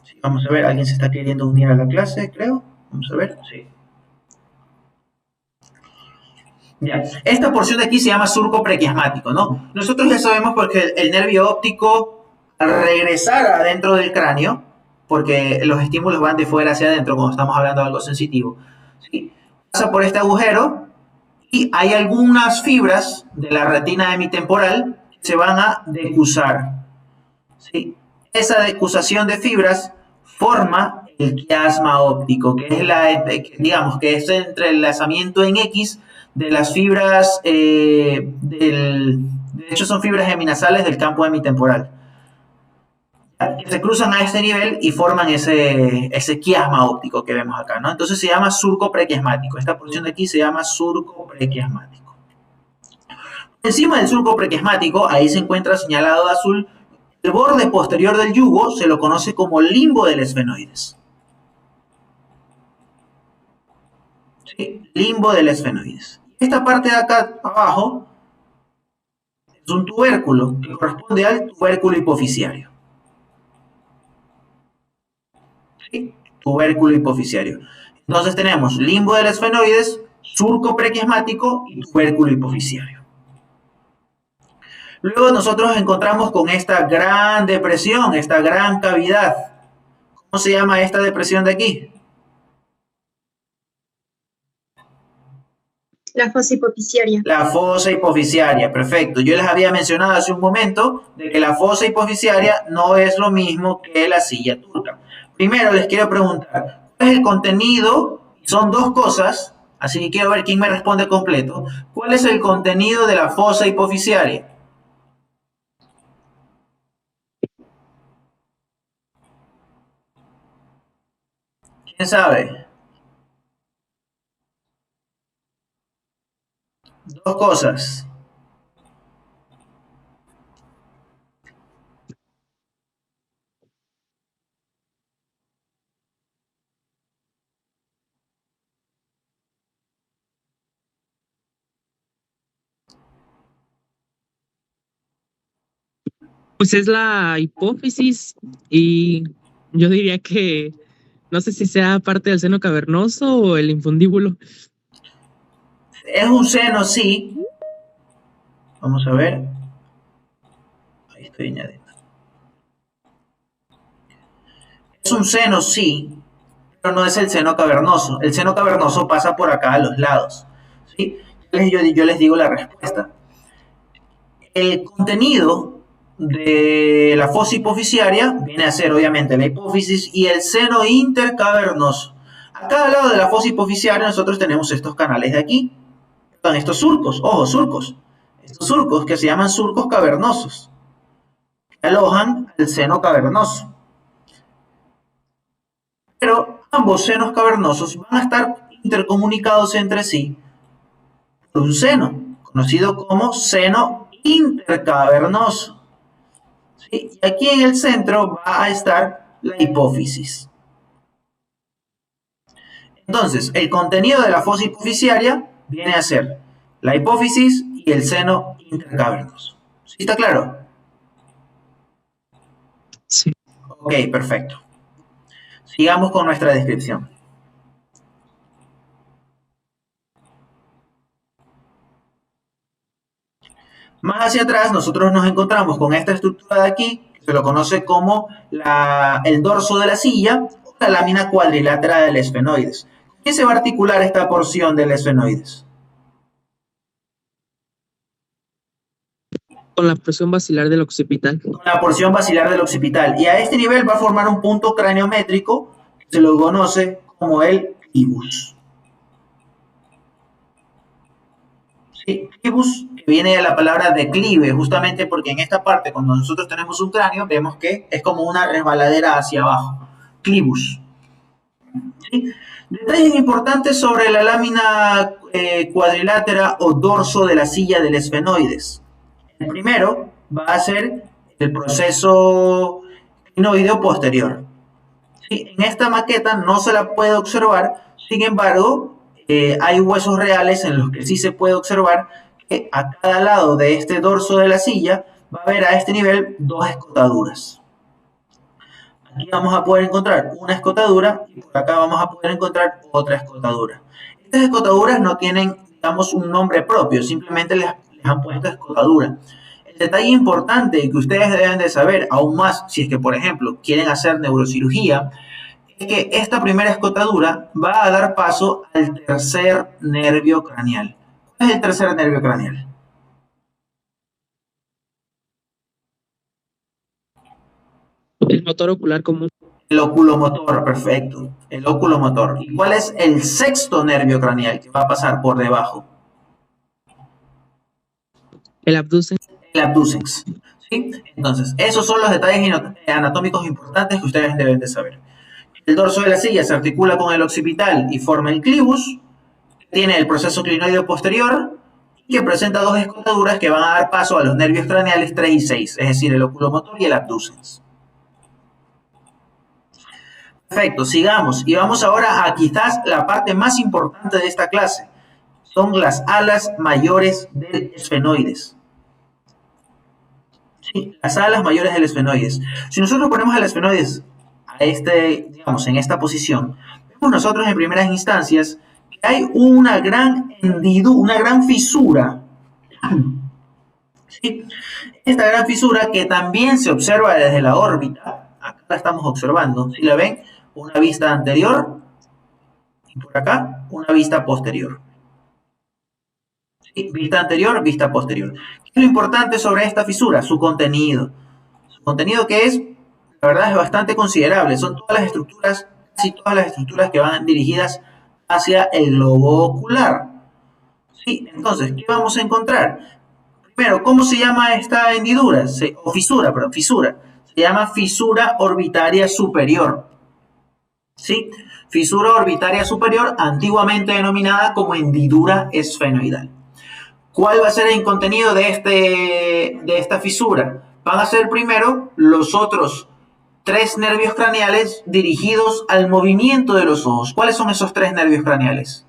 Sí, vamos a ver, alguien se está queriendo unir a la clase, creo. Vamos a ver, sí. Ya. Esta porción de aquí se llama surco prequiasmático, ¿no? Nosotros ya sabemos porque el nervio óptico, al regresar adentro del cráneo, porque los estímulos van de fuera hacia adentro cuando estamos hablando de algo sensitivo, ¿sí? Pasa por este agujero y hay algunas fibras de la retina hemitemporal que se van a decusar, ¿sí? Esa decusación de fibras forma el quiasma óptico, que es digamos que es el entrelazamiento en X de las fibras, de hecho son fibras geminasales del campo hemitemporal, que se cruzan a este nivel y forman ese quiasma óptico que vemos acá, ¿no? Entonces se llama surco prequiasmático. Esta porción de aquí se llama surco prequiasmático. Encima del surco prequiasmático, ahí se encuentra señalado de azul, el borde posterior del yugo se lo conoce como limbo del esfenoides. ¿Sí? Limbo del esfenoides. Esta parte de acá abajo es un tubérculo que corresponde al tubérculo hipofisiario. ¿Sí? Tubérculo hipofisiario. Entonces tenemos limbo del esfenoides, surco prequiasmático y tubérculo hipofisiario. Luego nosotros nos encontramos con esta gran depresión, esta gran cavidad. ¿Cómo se llama esta depresión de aquí? La fosa hipofisiaria. La fosa hipofisiaria, perfecto. Yo les había mencionado hace un momento de que la fosa hipofisiaria no es lo mismo que la silla turca. Primero les quiero preguntar, ¿cuál es el contenido? Son dos cosas, así que quiero ver quién me responde completo. ¿Cuál es el contenido de la fosa hipofisiaria? ¿Quién sabe? Dos cosas. Pues es la hipófisis y yo diría que no sé si sea parte del seno cavernoso o el infundíbulo. Es un seno, sí. Vamos a ver. Ahí estoy añadiendo. Es un seno, sí, pero no es el seno cavernoso. El seno cavernoso pasa por acá a los lados. ¿Sí? Yo les digo la respuesta. El contenido de la fosa hipofisiaria viene a ser obviamente la hipófisis y el seno intercavernoso. A cada lado de la fosa hipofisiaria nosotros tenemos estos canales de aquí. Están estos surcos, ojo, surcos. Estos surcos que se llaman surcos cavernosos, que alojan el seno cavernoso. Pero ambos senos cavernosos van a estar intercomunicados entre sí por un seno, conocido como seno intercavernoso. ¿Sí? Y aquí en el centro va a estar la hipófisis. Entonces, el contenido de la fosa hipofisiaria viene a ser la hipófisis y el seno intercavernoso. ¿Sí está claro? Sí. Ok, perfecto. Sigamos con nuestra descripción. Más hacia atrás, nosotros nos encontramos con esta estructura de aquí, que se lo conoce como el dorso de la silla o la lámina cuadrilátera del esfenoides. ¿Qué se va a articular esta porción del esfenoides? Con la presión basilar del occipital. Con la porción basilar del occipital. Y a este nivel va a formar un punto craniométrico que se lo conoce como el clivus. ¿Sí? Clivus, que viene de la palabra declive, justamente porque en esta parte, cuando nosotros tenemos un cráneo, vemos que es como una resbaladera hacia abajo. Clivus. ¿Sí? Detalles importantes sobre la lámina cuadrilátera o dorso de la silla del esfenoides. El primero va a ser el proceso clinoideo posterior. ¿Sí? En esta maqueta no se la puede observar, sin embargo, hay huesos reales en los que sí se puede observar que a cada lado de este dorso de la silla va a haber a este nivel dos escotaduras. Aquí vamos a poder encontrar una escotadura y por acá vamos a poder encontrar otra escotadura. Estas escotaduras no tienen, digamos, un nombre propio, simplemente les han puesto escotadura. El detalle importante que ustedes deben de saber, aún más si es que, por ejemplo, quieren hacer neurocirugía, es que esta primera escotadura va a dar paso al tercer nervio craneal. ¿Cuál es el tercer nervio craneal? El motor ocular común. El oculomotor, perfecto. El oculomotor. ¿Y cuál es el sexto nervio craneal que va a pasar por debajo? El abducens. El abducens. ¿Sí? Entonces, esos son los detalles anatómicos importantes que ustedes deben de saber. El dorso de la silla se articula con el occipital y forma el clivus. Tiene el proceso clinoideo posterior y que presenta dos escotaduras que van a dar paso a los nervios craneales 3 y 6, es decir, el oculomotor y el abducens. Perfecto, sigamos. Y vamos ahora a quizás la parte más importante de esta clase. Son las alas mayores del esfenoides. Sí, las alas mayores del esfenoides. Si nosotros ponemos el esfenoides a digamos, en esta posición, vemos nosotros en primeras instancias que hay una gran hendidura, una gran fisura. ¿Sí? Esta gran fisura que también se observa desde la órbita, acá la estamos observando, si la ven, una vista anterior y por acá una vista posterior. ¿Sí? Vista anterior, vista posterior. ¿Qué es lo importante sobre esta fisura? Su contenido. Su contenido que es, la verdad, es bastante considerable. Son todas las estructuras, casi todas las estructuras que van dirigidas hacia el globo ocular. ¿Sí? Entonces, ¿qué vamos a encontrar? Primero, ¿cómo se llama esta hendidura? Fisura. Se llama fisura orbitaria superior. ¿Sí? Fisura orbitaria superior, antiguamente denominada como hendidura esfenoidal. ¿Cuál va a ser el contenido de esta fisura? Van a ser primero los otros 3 nervios craneales dirigidos al movimiento de los ojos. ¿Cuáles son esos 3 nervios craneales?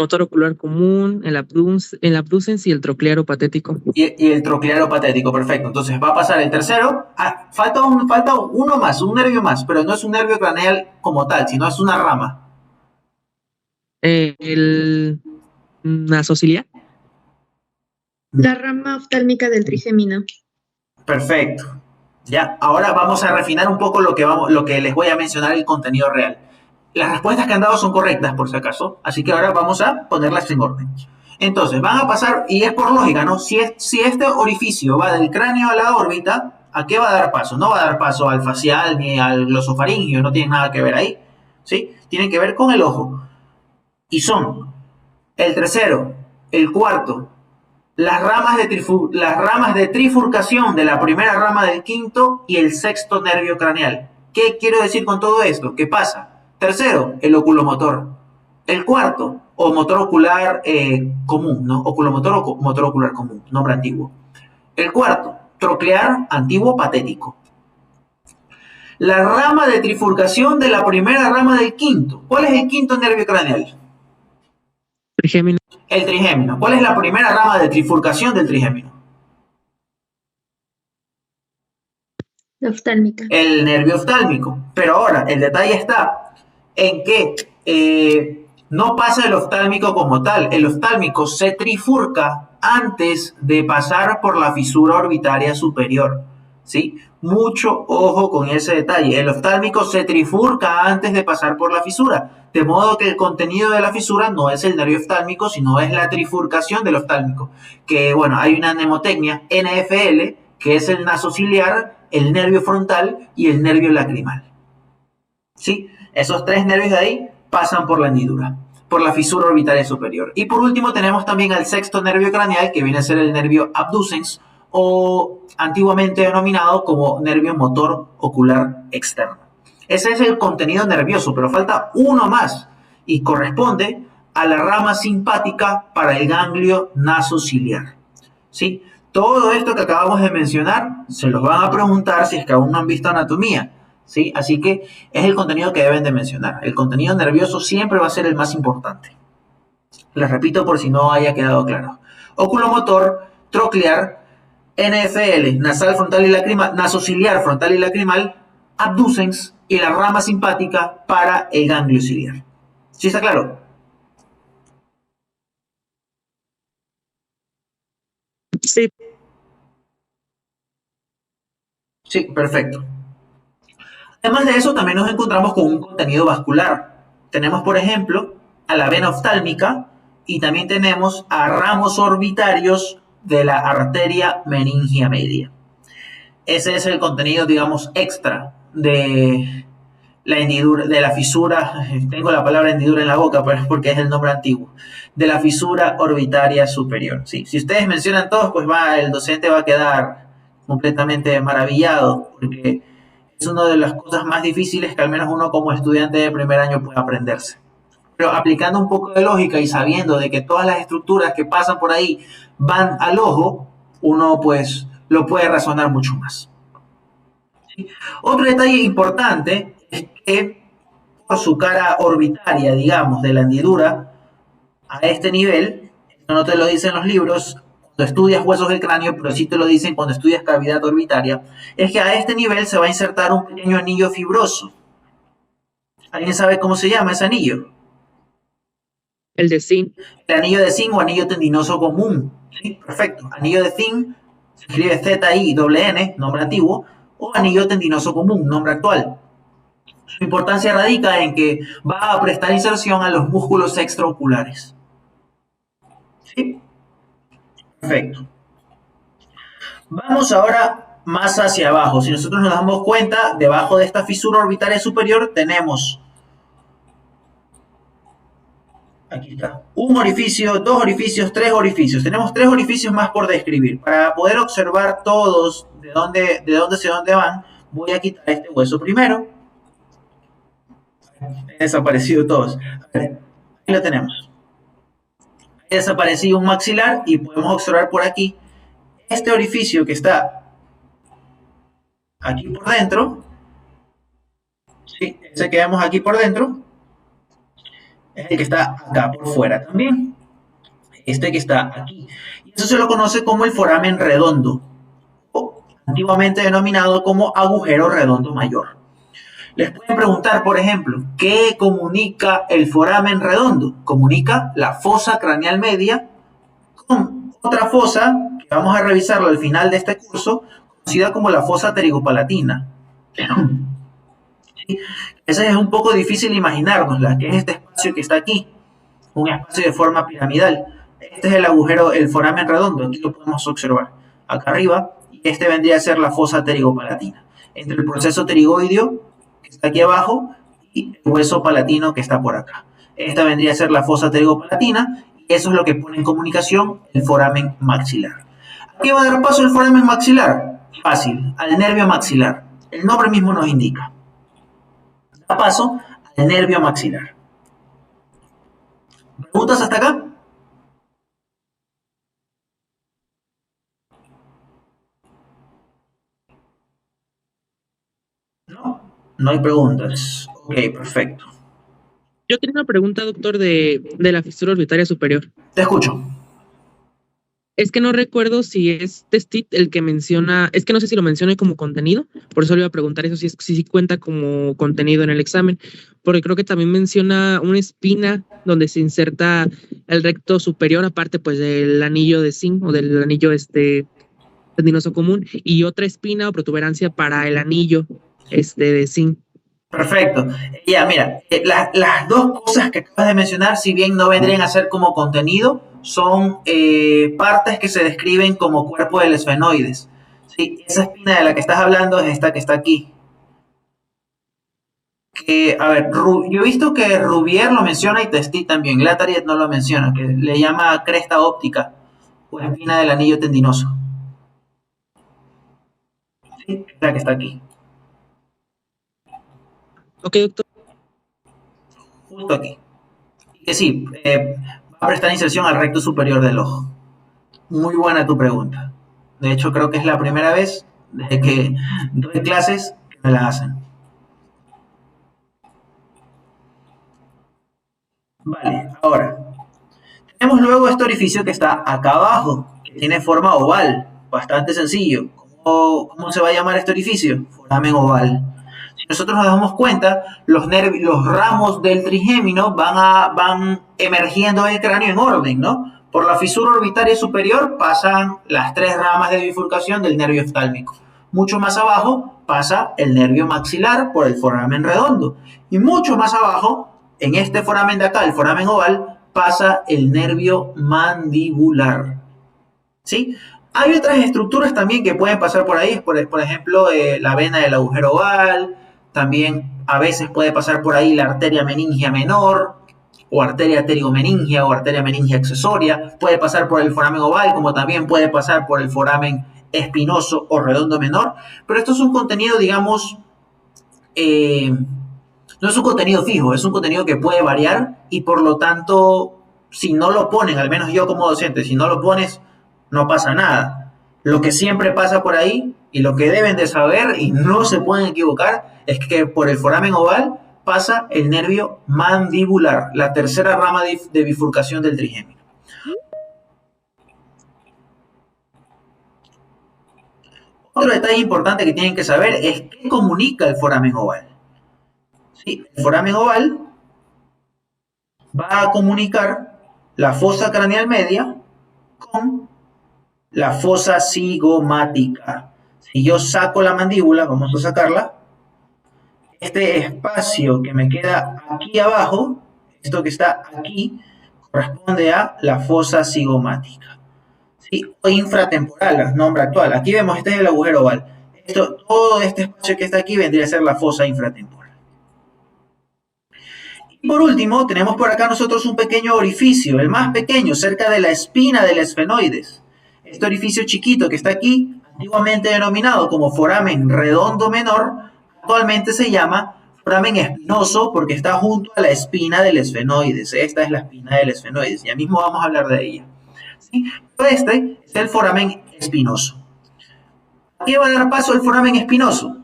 Motor ocular común, el abducens y el troclearo patético. Y el troclearo patético, perfecto. Entonces va a pasar el tercero. Falta uno más, un nervio más, pero no es un nervio craneal como tal, sino es una rama. El nasocilia. La rama oftálmica del trigémino. Perfecto. Ya, ahora vamos a refinar un poco lo que les voy a mencionar, el contenido real. Las respuestas que han dado son correctas, por si acaso, así que ahora vamos a ponerlas en orden. Entonces, van a pasar, y es por lógica, ¿no? Si este orificio va del cráneo a la órbita, ¿a qué va a dar paso? No va a dar paso al facial ni al glosofaringio, no tiene nada que ver ahí, ¿sí? Tienen que ver con el ojo. Y son el tercero, el cuarto, las ramas de trifurcación de la primera rama del quinto y el sexto nervio craneal. ¿Qué quiero decir con todo esto? ¿Qué pasa? Tercero, el oculomotor. El cuarto, o motor ocular común, ¿no? Oculomotor o motor ocular común, nombre antiguo. El cuarto, troclear antiguo patético. La rama de trifurcación de la primera rama del quinto. ¿Cuál es el quinto nervio craneal? Trigémino. El trigémino. ¿Cuál es la primera rama de trifurcación del trigémino? La oftálmica. El nervio oftálmico. Pero ahora, el detalle está en que no pasa el oftálmico como tal. El oftálmico se trifurca antes de pasar por la fisura orbitaria superior. ¿Sí? Mucho ojo con ese detalle. El oftálmico se trifurca antes de pasar por la fisura. De modo que el contenido de la fisura no es el nervio oftálmico, sino es la trifurcación del oftálmico. Que, bueno, hay una mnemotecnia, NFL, que es el nasociliar, el nervio frontal y el nervio lacrimal. ¿Sí? Esos tres nervios de ahí pasan por la hendidura, por la fisura orbitaria superior. Y por último tenemos también al sexto nervio craneal, que viene a ser el nervio abducens, o antiguamente denominado como nervio motor ocular externo. Ese es el contenido nervioso, pero falta uno más y corresponde a la rama simpática para el ganglio nasociliar. ¿Sí? Todo esto que acabamos de mencionar se los van a preguntar si es que aún no han visto anatomía. ¿Sí? Así que es el contenido que deben de mencionar. El contenido nervioso siempre va a ser el más importante. Les repito por si no haya quedado claro. Oculomotor, troclear, NFL, nasal, frontal y lacrimal, nasociliar, frontal y lacrimal, abducens y la rama simpática para el ganglio ciliar. ¿Sí está claro? Sí. Sí, perfecto. Además de eso, también nos encontramos con un contenido vascular. Tenemos, por ejemplo, a la vena oftálmica y también tenemos a ramos orbitarios de la arteria meningia media. Ese es el contenido, digamos, extra de la hendidura, de la fisura, tengo la palabra hendidura en la boca, pero es porque es el nombre antiguo, de la fisura orbitaria superior. Sí, si ustedes mencionan todos, pues el docente va a quedar completamente maravillado, porque es una de las cosas más difíciles que al menos uno como estudiante de primer año puede aprenderse. Pero aplicando un poco de lógica y sabiendo de que todas las estructuras que pasan por ahí van al ojo, uno pues lo puede razonar mucho más. ¿Sí? Otro detalle importante es que por su cara orbitaria, digamos, de la hendidura, a este nivel, esto no te lo dicen los libros cuando estudias huesos del cráneo, pero sí te lo dicen cuando estudias cavidad orbitaria, es que a este nivel se va a insertar un pequeño anillo fibroso. ¿Alguien sabe cómo se llama ese anillo? El de zinc. El anillo de zinc o anillo tendinoso común. ¿Sí? Perfecto. Anillo de zinc se escribe ZINN, nombre antiguo, o anillo tendinoso común, nombre actual. Su importancia radica en que va a prestar inserción a los músculos extraoculares. ¿Sí? Perfecto. Vamos ahora más hacia abajo. Si nosotros nos damos cuenta, debajo de esta fisura orbitaria superior tenemos, aquí está, un orificio, dos orificios, tres orificios. Tenemos tres orificios más por describir. Para poder observar todos de dónde hacia dónde van, voy a quitar este hueso primero. Han desaparecido todos. Ahí lo tenemos. Ha desaparecido un maxilar y podemos observar por aquí este orificio que está aquí por dentro. ¿Sí? Ese que vemos aquí por dentro es el que está acá por fuera también. Este que está aquí. Y eso se lo conoce como el foramen redondo, o antiguamente denominado como agujero redondo mayor. Les pueden preguntar, por ejemplo, ¿qué comunica el foramen redondo? Comunica la fosa craneal media con otra fosa, que vamos a revisarlo al final de este curso, conocida como la fosa pterigopalatina. ¿Sí? Ese es un poco difícil imaginárnosla, que es este espacio que está aquí, un espacio de forma piramidal. Este es el agujero, el foramen redondo, aquí lo podemos observar, acá arriba, y este vendría a ser la fosa pterigopalatina. Entre el proceso pterigoideo, que está aquí abajo, y el hueso palatino que está por acá. Esta vendría a ser la fosa pterigopalatina, y eso es lo que pone en comunicación el foramen maxilar. ¿A qué va a dar paso el foramen maxilar? Fácil, al nervio maxilar. El nombre mismo nos indica. Da paso el nervio maxilar. ¿Preguntas hasta acá? No, no hay preguntas. Ok, perfecto. Yo tenía una pregunta, doctor, de la fisura orbitaria superior. Te escucho. Es que no recuerdo si es Testit el que menciona, es que no sé si lo menciona como contenido, por eso le iba a preguntar eso, si cuenta como contenido en el examen, porque creo que también menciona una espina donde se inserta el recto superior, aparte pues del anillo de zinc o del anillo tendinoso común, y otra espina o protuberancia para el anillo de zinc. Perfecto. Ya, mira, las dos cosas que acabas de mencionar, si bien no vendrían a ser como contenido, son partes que se describen como cuerpo del esfenoides. ¿Sí? Esa espina de la que estás hablando es esta que está aquí. A ver, yo he visto que Rubier lo menciona y Testit también. Latariet no lo menciona, que le llama cresta óptica o espina del anillo tendinoso. ¿Sí? Es la que está aquí. Ok, doctor. Justo aquí. Y que sí, va a prestar inserción al recto superior del ojo. Muy buena tu pregunta. De hecho, creo que es la primera vez desde que doy clases que me la hacen. Vale, ahora, tenemos luego este orificio que está acá abajo, que tiene forma oval, bastante sencillo. ¿Cómo se va a llamar este orificio? Foramen oval. Si nosotros nos damos cuenta, los ramos del trigémino van emergiendo del cráneo en orden, ¿no? Por la fisura orbitaria superior pasan las 3 ramas de bifurcación del nervio oftálmico. Mucho más abajo pasa el nervio maxilar por el foramen redondo. Y mucho más abajo, en este foramen de acá, el foramen oval, pasa el nervio mandibular. ¿Sí? Hay otras estructuras también que pueden pasar por ahí, por ejemplo, la vena del agujero oval, también a veces puede pasar por ahí la arteria meningia menor, o arteria pterigomeningia o arteria meningia accesoria, puede pasar por el foramen oval, como también puede pasar por el foramen espinoso o redondo menor, pero esto es un contenido, digamos, no es un contenido fijo, es un contenido que puede variar y por lo tanto, si no lo ponen, al menos yo como docente, si no lo pones, no pasa nada. Lo que siempre pasa por ahí y lo que deben de saber y no se pueden equivocar es que por el foramen oval pasa el nervio mandibular, la tercera rama de bifurcación del trigémino. Otro detalle importante que tienen que saber es qué comunica el foramen oval. ¿Sí? El foramen oval va a comunicar la fosa craneal media con la fosa cigomática. Si yo saco la mandíbula, vamos a sacarla, este espacio que me queda aquí abajo, esto que está aquí, corresponde a la fosa cigomática. ¿Sí? O infratemporal, el nombre actual. Aquí vemos, este es el agujero oval. Todo este espacio que está aquí vendría a ser la fosa infratemporal. Y por último, tenemos por acá nosotros un pequeño orificio, el más pequeño, cerca de la espina del esfenoides. Este orificio chiquito que está aquí, antiguamente denominado como foramen redondo menor, actualmente se llama foramen espinoso porque está junto a la espina del esfenoides. Esta es la espina del esfenoides, ya mismo vamos a hablar de ella. ¿Sí? Pero este es el foramen espinoso. ¿A qué va a dar paso el foramen espinoso?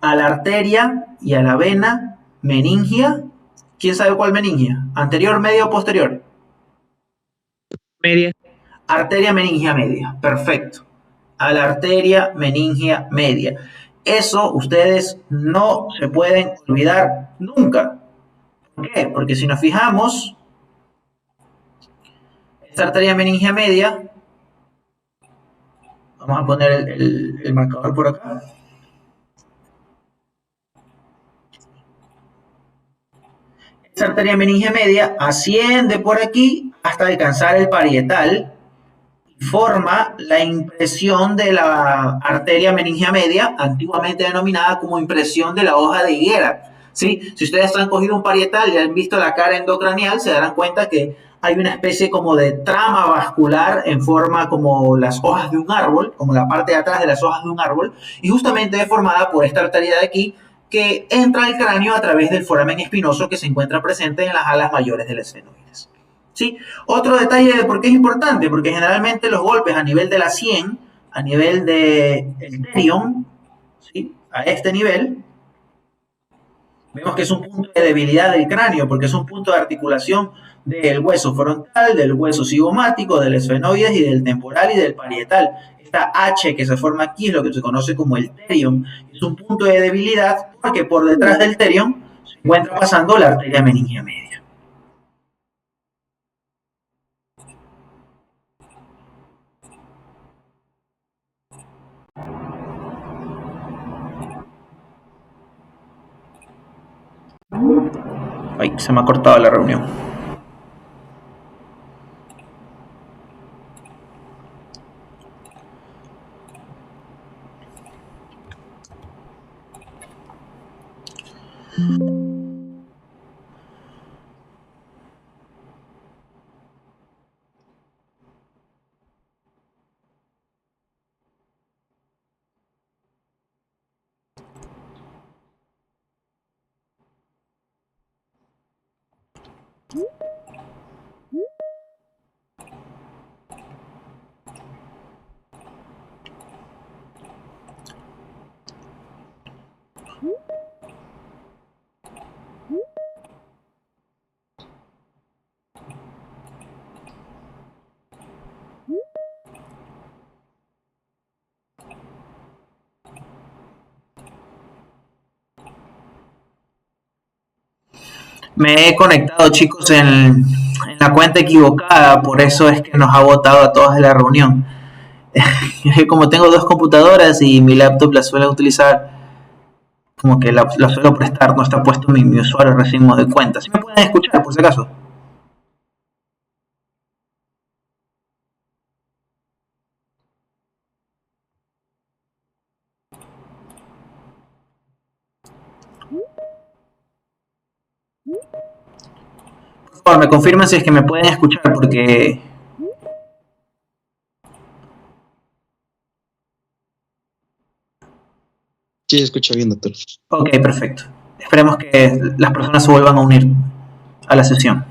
A la arteria y a la vena meningia. ¿Quién sabe cuál meningia? ¿Anterior, media o posterior? Media. Arteria meningia media, perfecto. A la arteria meningia media. Eso ustedes no se pueden olvidar nunca. ¿Por qué? Porque si nos fijamos, esta arteria meningia media, vamos a poner el marcador por acá. Esta arteria meningia media asciende por aquí hasta alcanzar el parietal y forma la impresión de la arteria meningia media, antiguamente denominada como impresión de la hoja de higuera. ¿Sí? Si ustedes han cogido un parietal y han visto la cara endocranial, se darán cuenta que hay una especie como de trama vascular en forma como las hojas de un árbol, como la parte de atrás de las hojas de un árbol, y justamente es formada por esta arteria de aquí, que entra al cráneo a través del foramen espinoso que se encuentra presente en las alas mayores del esfenoides. ¿Sí? Otro detalle de por qué es importante, porque generalmente los golpes a nivel de la sien, a nivel del terion, ¿sí? A este nivel, vemos que es un punto de debilidad del cráneo, porque es un punto de articulación del hueso frontal, del hueso cigomático, del esfenoides y del temporal y del parietal. Esta H que se forma aquí es lo que se conoce como el terion. Es un punto de debilidad porque por detrás del terion se encuentra pasando la arteria meningia media. Ay, se me ha cortado la reunión. Me he conectado, chicos, en la cuenta equivocada, por eso es que nos ha botado a todos de la reunión. Como tengo dos computadoras y mi laptop la suelo utilizar, como que la suelo prestar, no está puesto mi usuario recién de cuenta. ¿Sí me pueden escuchar, por si acaso? Por favor, me confirman si es que me pueden escuchar, porque... Sí, escucha bien, doctor. Ok, perfecto. Esperemos que las personas se vuelvan a unir a la sesión.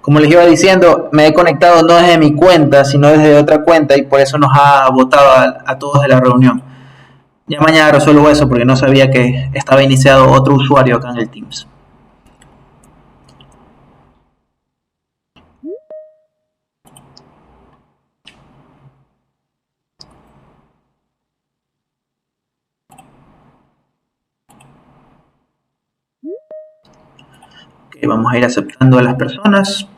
Como les iba diciendo, me he conectado no desde mi cuenta, sino desde otra cuenta y por eso nos ha botado a todos de la reunión. Ya mañana resuelvo eso porque no sabía que estaba iniciado otro usuario acá en el Teams. Ok, vamos a ir aceptando a las personas.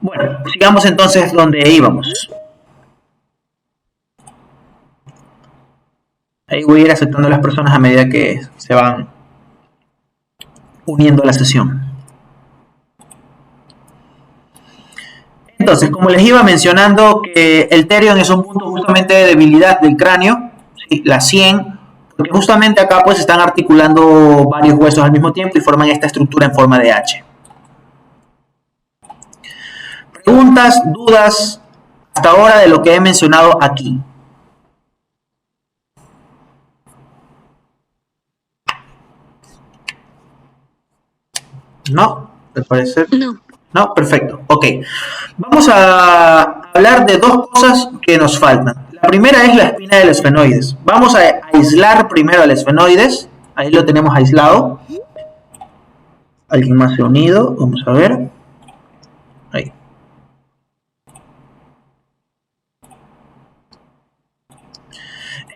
Bueno, sigamos entonces donde íbamos. Ahí voy a ir aceptando a las personas a medida que se van uniendo a la sesión. Entonces, como les iba mencionando, que el terion es un punto justamente de debilidad del cráneo, ¿sí? La sien, porque justamente acá pues están articulando varios huesos al mismo tiempo y forman esta estructura en forma de H. Preguntas, dudas hasta ahora de lo que he mencionado aquí. ¿No? ¿Al parecer? No. No, perfecto. Ok. Vamos a hablar de dos cosas que nos faltan. La primera es la espina del esfenoides. Vamos a aislar primero al esfenoides. Ahí lo tenemos aislado. ¿Alguien más se ha unido? Vamos a ver. Ahí.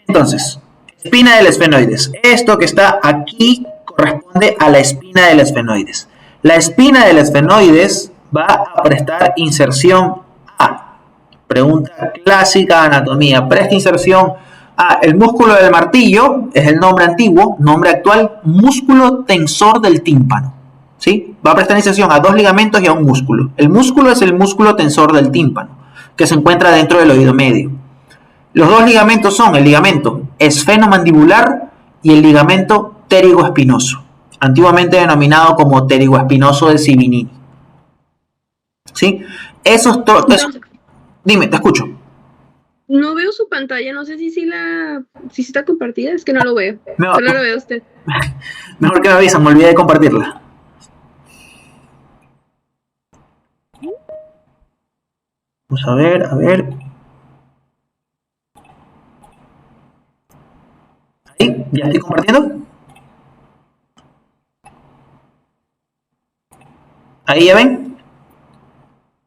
Entonces, espina del esfenoides. Esto que está aquí corresponde a la espina del esfenoides. La espina del esfenoides va a prestar inserción a. Pregunta clásica de anatomía. Presta inserción a. El músculo del martillo es el nombre antiguo, nombre actual, músculo tensor del tímpano. ¿Sí? Va a prestar inserción a 2 ligamentos y a un músculo. El músculo es el músculo tensor del tímpano, que se encuentra dentro del oído medio. Los 2 ligamentos son el ligamento esfenomandibular y el ligamento pterigoespinoso, antiguamente denominado como pterigoespinoso de Sibinini. ¿Sí? Dime, te escucho. No veo su pantalla, no sé si está compartida, es que no lo veo. Solo lo veo usted. Mejor que me avisan, me olvidé de compartirla. Vamos a ver. Ahí, ya estoy compartiendo. ¿Ahí ya ven?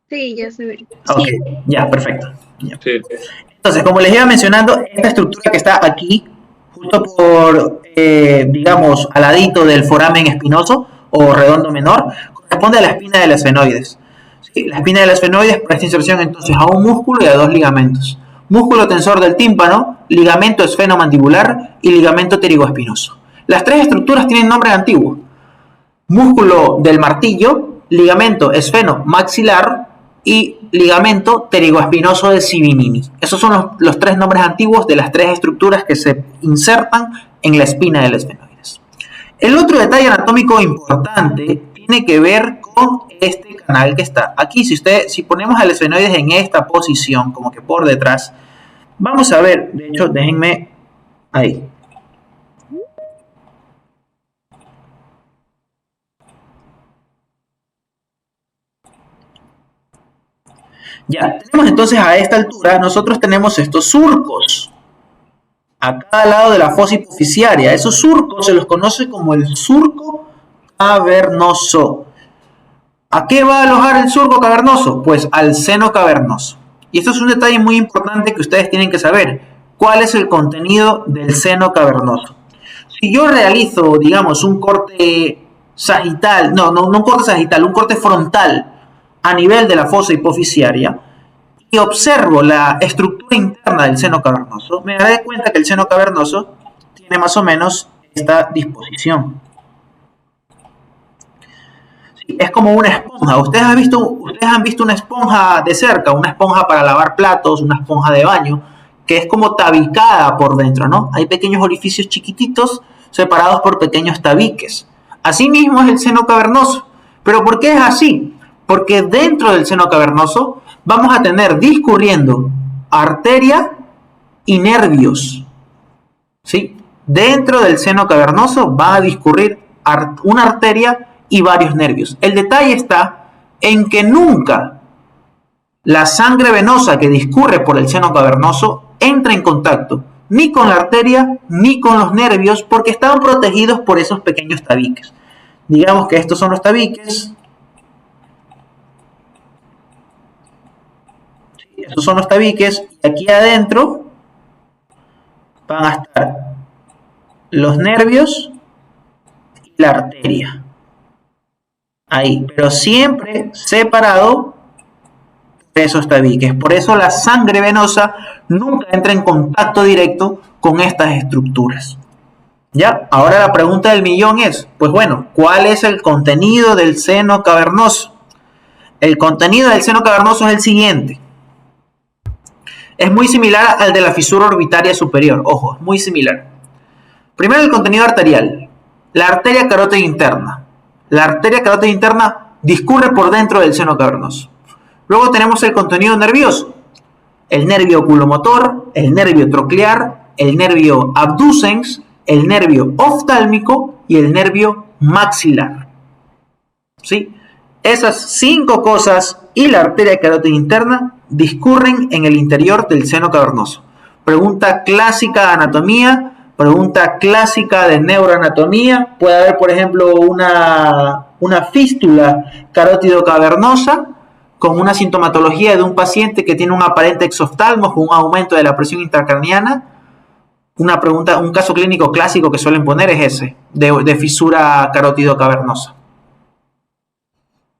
Sí, ya se ve. Ok, Sí. ya, perfecto. Ya. Sí. Entonces, como les iba mencionando, esta estructura que está aquí, justo por, digamos, al ladito del foramen espinoso o redondo menor, corresponde a la espina del esfenoides. ¿Sí? La espina del esfenoides presta inserción entonces a un músculo y a 2 ligamentos. Músculo tensor del tímpano, ligamento esfenomandibular y ligamento pterigoespinoso. Las 3 estructuras tienen nombre antiguo. Músculo del martillo, ligamento esfenomaxilar y ligamento pterigoespinoso de Sibinini. Esos son los 3 nombres antiguos de las 3 estructuras que se insertan en la espina del esfenoides. El otro detalle anatómico importante tiene que ver con este canal que está aquí. Si ponemos al esfenoides en esta posición, como que por detrás, vamos a ver, de hecho, déjenme ahí. Ya, tenemos entonces a esta altura, nosotros tenemos estos surcos a cada lado de la fosa hipofisiaria. Esos surcos se los conoce como el surco cavernoso. ¿A qué va a alojar el surco cavernoso? Pues al seno cavernoso. Y esto es un detalle muy importante que ustedes tienen que saber. ¿Cuál es el contenido del seno cavernoso? Si yo realizo, digamos, un corte sagital, no un corte sagital, un corte frontal a nivel de la fosa hipofisiaria y observo la estructura interna del seno cavernoso, me daré cuenta que el seno cavernoso tiene más o menos esta disposición. Sí, es como una esponja. Ustedes han visto una esponja de cerca, una esponja para lavar platos, una esponja de baño, que es como tabicada por dentro, ¿no? Hay pequeños orificios chiquititos separados por pequeños tabiques. Así mismo es el seno cavernoso. ¿Pero por qué es así? Porque dentro del seno cavernoso vamos a tener discurriendo arteria y nervios. ¿Sí? Dentro del seno cavernoso va a discurrir una arteria y varios nervios. El detalle está en que nunca la sangre venosa que discurre por el seno cavernoso entra en contacto ni con la arteria ni con los nervios porque están protegidos por esos pequeños tabiques. Digamos que estos son los tabiques. Estos son los tabiques y aquí adentro van a estar los nervios y la arteria. Ahí, pero siempre separado de esos tabiques. Por eso la sangre venosa nunca entra en contacto directo con estas estructuras. ¿Ya? Ahora la pregunta del millón es, pues bueno, ¿cuál es el contenido del seno cavernoso? El contenido del seno cavernoso es el siguiente. Es muy similar al de la fisura orbitaria superior. Ojo, es muy similar. Primero el contenido arterial. La arteria carótida interna. La arteria carótida interna discurre por dentro del seno cavernoso. Luego tenemos el contenido nervioso. El nervio oculomotor, el nervio troclear, el nervio abducens, el nervio oftálmico y el nervio maxilar. ¿Sí? Esas 5 cosas y la arteria carótida interna discurren en el interior del seno cavernoso. Pregunta clásica de anatomía, pregunta clásica de neuroanatomía. Puede haber, por ejemplo, una fístula carótido cavernosa con una sintomatología de un paciente que tiene un aparente exoftalmo con un aumento de la presión intracraniana. Un caso clínico clásico que suelen poner es ese, de fisura carótido cavernosa.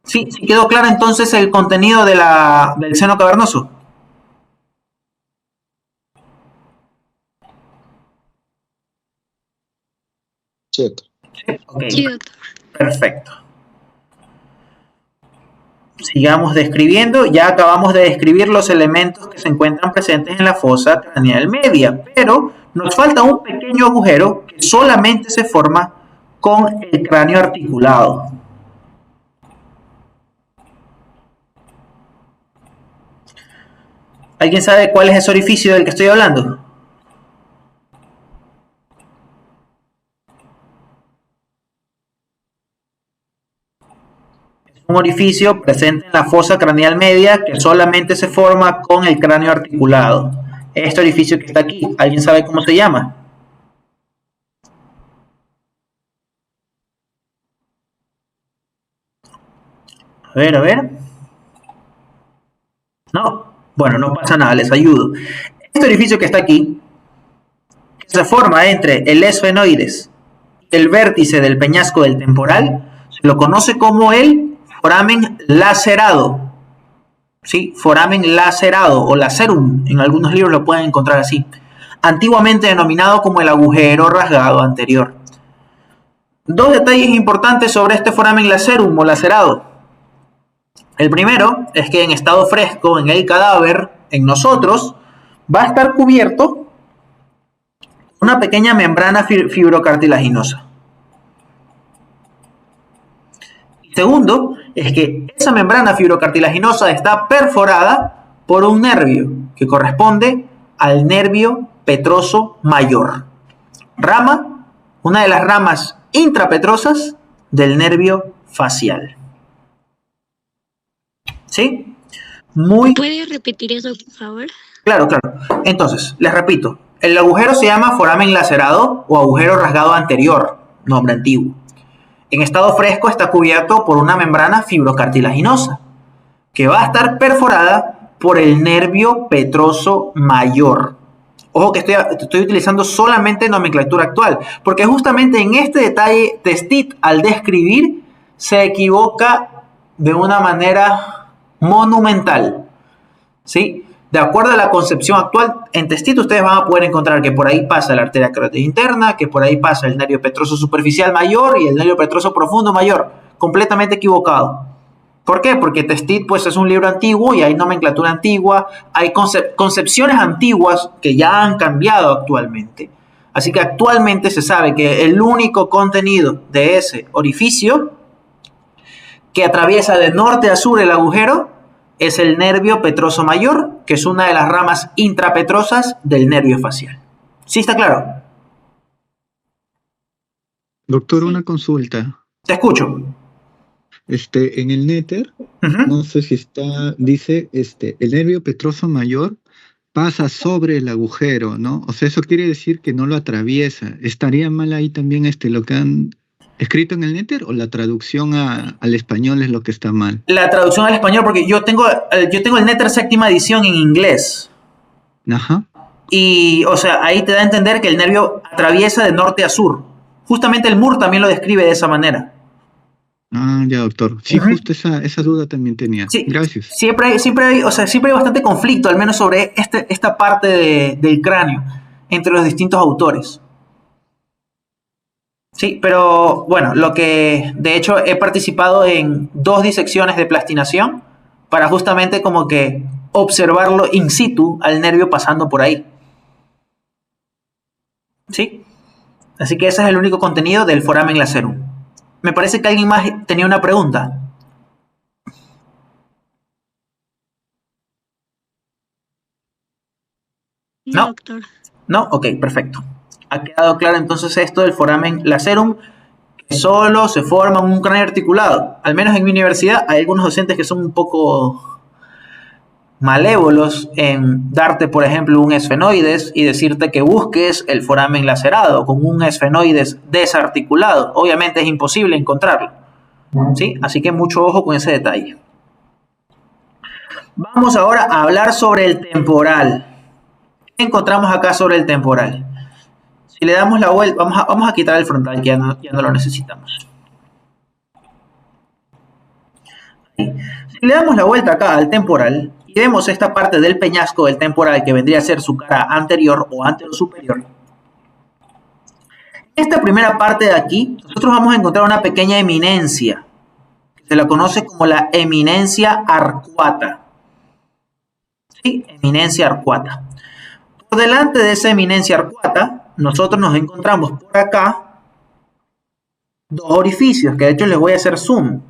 Sí, sí quedó claro entonces el contenido del seno cavernoso. Cierto. Ok, Sí, doctor. perfecto. Sigamos describiendo. Ya acabamos de describir los elementos que se encuentran presentes en la fosa craneal media, pero nos falta un pequeño agujero que solamente se forma con el cráneo articulado. ¿Alguien sabe cuál es ese orificio del que estoy hablando? Un orificio presente en la fosa craneal media que solamente se forma con el cráneo articulado. Este orificio que está aquí, ¿alguien sabe cómo se llama? A ver, a ver. No, bueno, no pasa nada, les ayudo. Este orificio que está aquí, que se forma entre el esfenoides y el vértice del peñasco del temporal, se lo conoce como el foramen lacerado. ¿Sí? Foramen lacerado o lacerum, en algunos libros lo pueden encontrar así. Antiguamente denominado como el agujero rasgado anterior. Dos detalles importantes sobre este foramen lacerum o lacerado. El primero es que en estado fresco, en el cadáver, en nosotros, va a estar cubierto una pequeña membrana fibrocartilaginosa. Y segundo, es que esa membrana fibrocartilaginosa está perforada por un nervio que corresponde al nervio petroso mayor. Rama, una de las ramas intrapetrosas del nervio facial. ¿Sí? Muy ¿Puede repetir eso, por favor? claro, claro. Entonces, les repito, el agujero se llama foramen lacerado o agujero rasgado anterior, nombre antiguo. En estado fresco está cubierto por una membrana fibrocartilaginosa que va a estar perforada por el nervio petroso mayor. Ojo que estoy utilizando solamente nomenclatura actual, porque justamente en este detalle Testit al describir se equivoca de una manera monumental. ¿Sí? De acuerdo a la concepción actual, en Testit ustedes van a poder encontrar que por ahí pasa la arteria carótida interna, que por ahí pasa el nervio petroso superficial mayor y el nervio petroso profundo mayor. Completamente equivocado. ¿Por qué? Porque Testit pues, es un libro antiguo y hay nomenclatura antigua, hay concepciones antiguas que ya han cambiado actualmente. Así que actualmente se sabe que el único contenido de ese orificio que atraviesa de norte a sur el agujero es el nervio petroso mayor, que es una de las ramas intrapetrosas del nervio facial. ¿Sí está claro? Doctor, una consulta. Te escucho. En el néter, no sé si dice, el nervio petroso mayor pasa sobre el agujero, ¿no? O sea, eso quiere decir que no lo atraviesa. ¿Estaría mal ahí también lo que han escrito en el néter o la traducción al español es lo que está mal? La traducción al español, porque yo tengo el néter séptima edición en inglés. Ajá. Y, o sea, ahí te da a entender que el nervio atraviesa de norte a sur. Justamente el Moore también lo describe de esa manera. Ah, ya, doctor. Sí, justo esa duda también tenía. Sí, gracias. Siempre hay bastante conflicto, al menos sobre esta parte del cráneo, entre los distintos autores. Sí, pero bueno, de hecho he participado en 2 disecciones de plastinación para justamente como que observarlo in situ al nervio pasando por ahí. ¿Sí? Así que ese es el único contenido del foramen lacerum. Me parece que alguien más tenía una pregunta. No, doctor. ¿No? Ok, perfecto. Ha quedado claro entonces esto del foramen lacerum, que solo se forma en un cráneo articulado. Al menos en mi universidad hay algunos docentes que son un poco malévolos en darte, por ejemplo, un esfenoides y decirte que busques el foramen lacerado con un esfenoides desarticulado. Obviamente es imposible encontrarlo. ¿Sí? Así que mucho ojo con ese detalle. Vamos ahora a hablar sobre el temporal. ¿Qué encontramos acá sobre el temporal? Si le damos la vuelta, vamos a quitar el frontal, que ya no lo necesitamos. Si le damos la vuelta acá al temporal y vemos esta parte del peñasco del temporal que vendría a ser su cara anterior o anterosuperior, en esta primera parte de aquí nosotros vamos a encontrar una pequeña eminencia que se la conoce como la eminencia arcuata. ¿Sí? Eminencia arcuata. Por delante de esa eminencia arcuata nosotros nos encontramos por acá dos orificios que de hecho les voy a hacer zoom.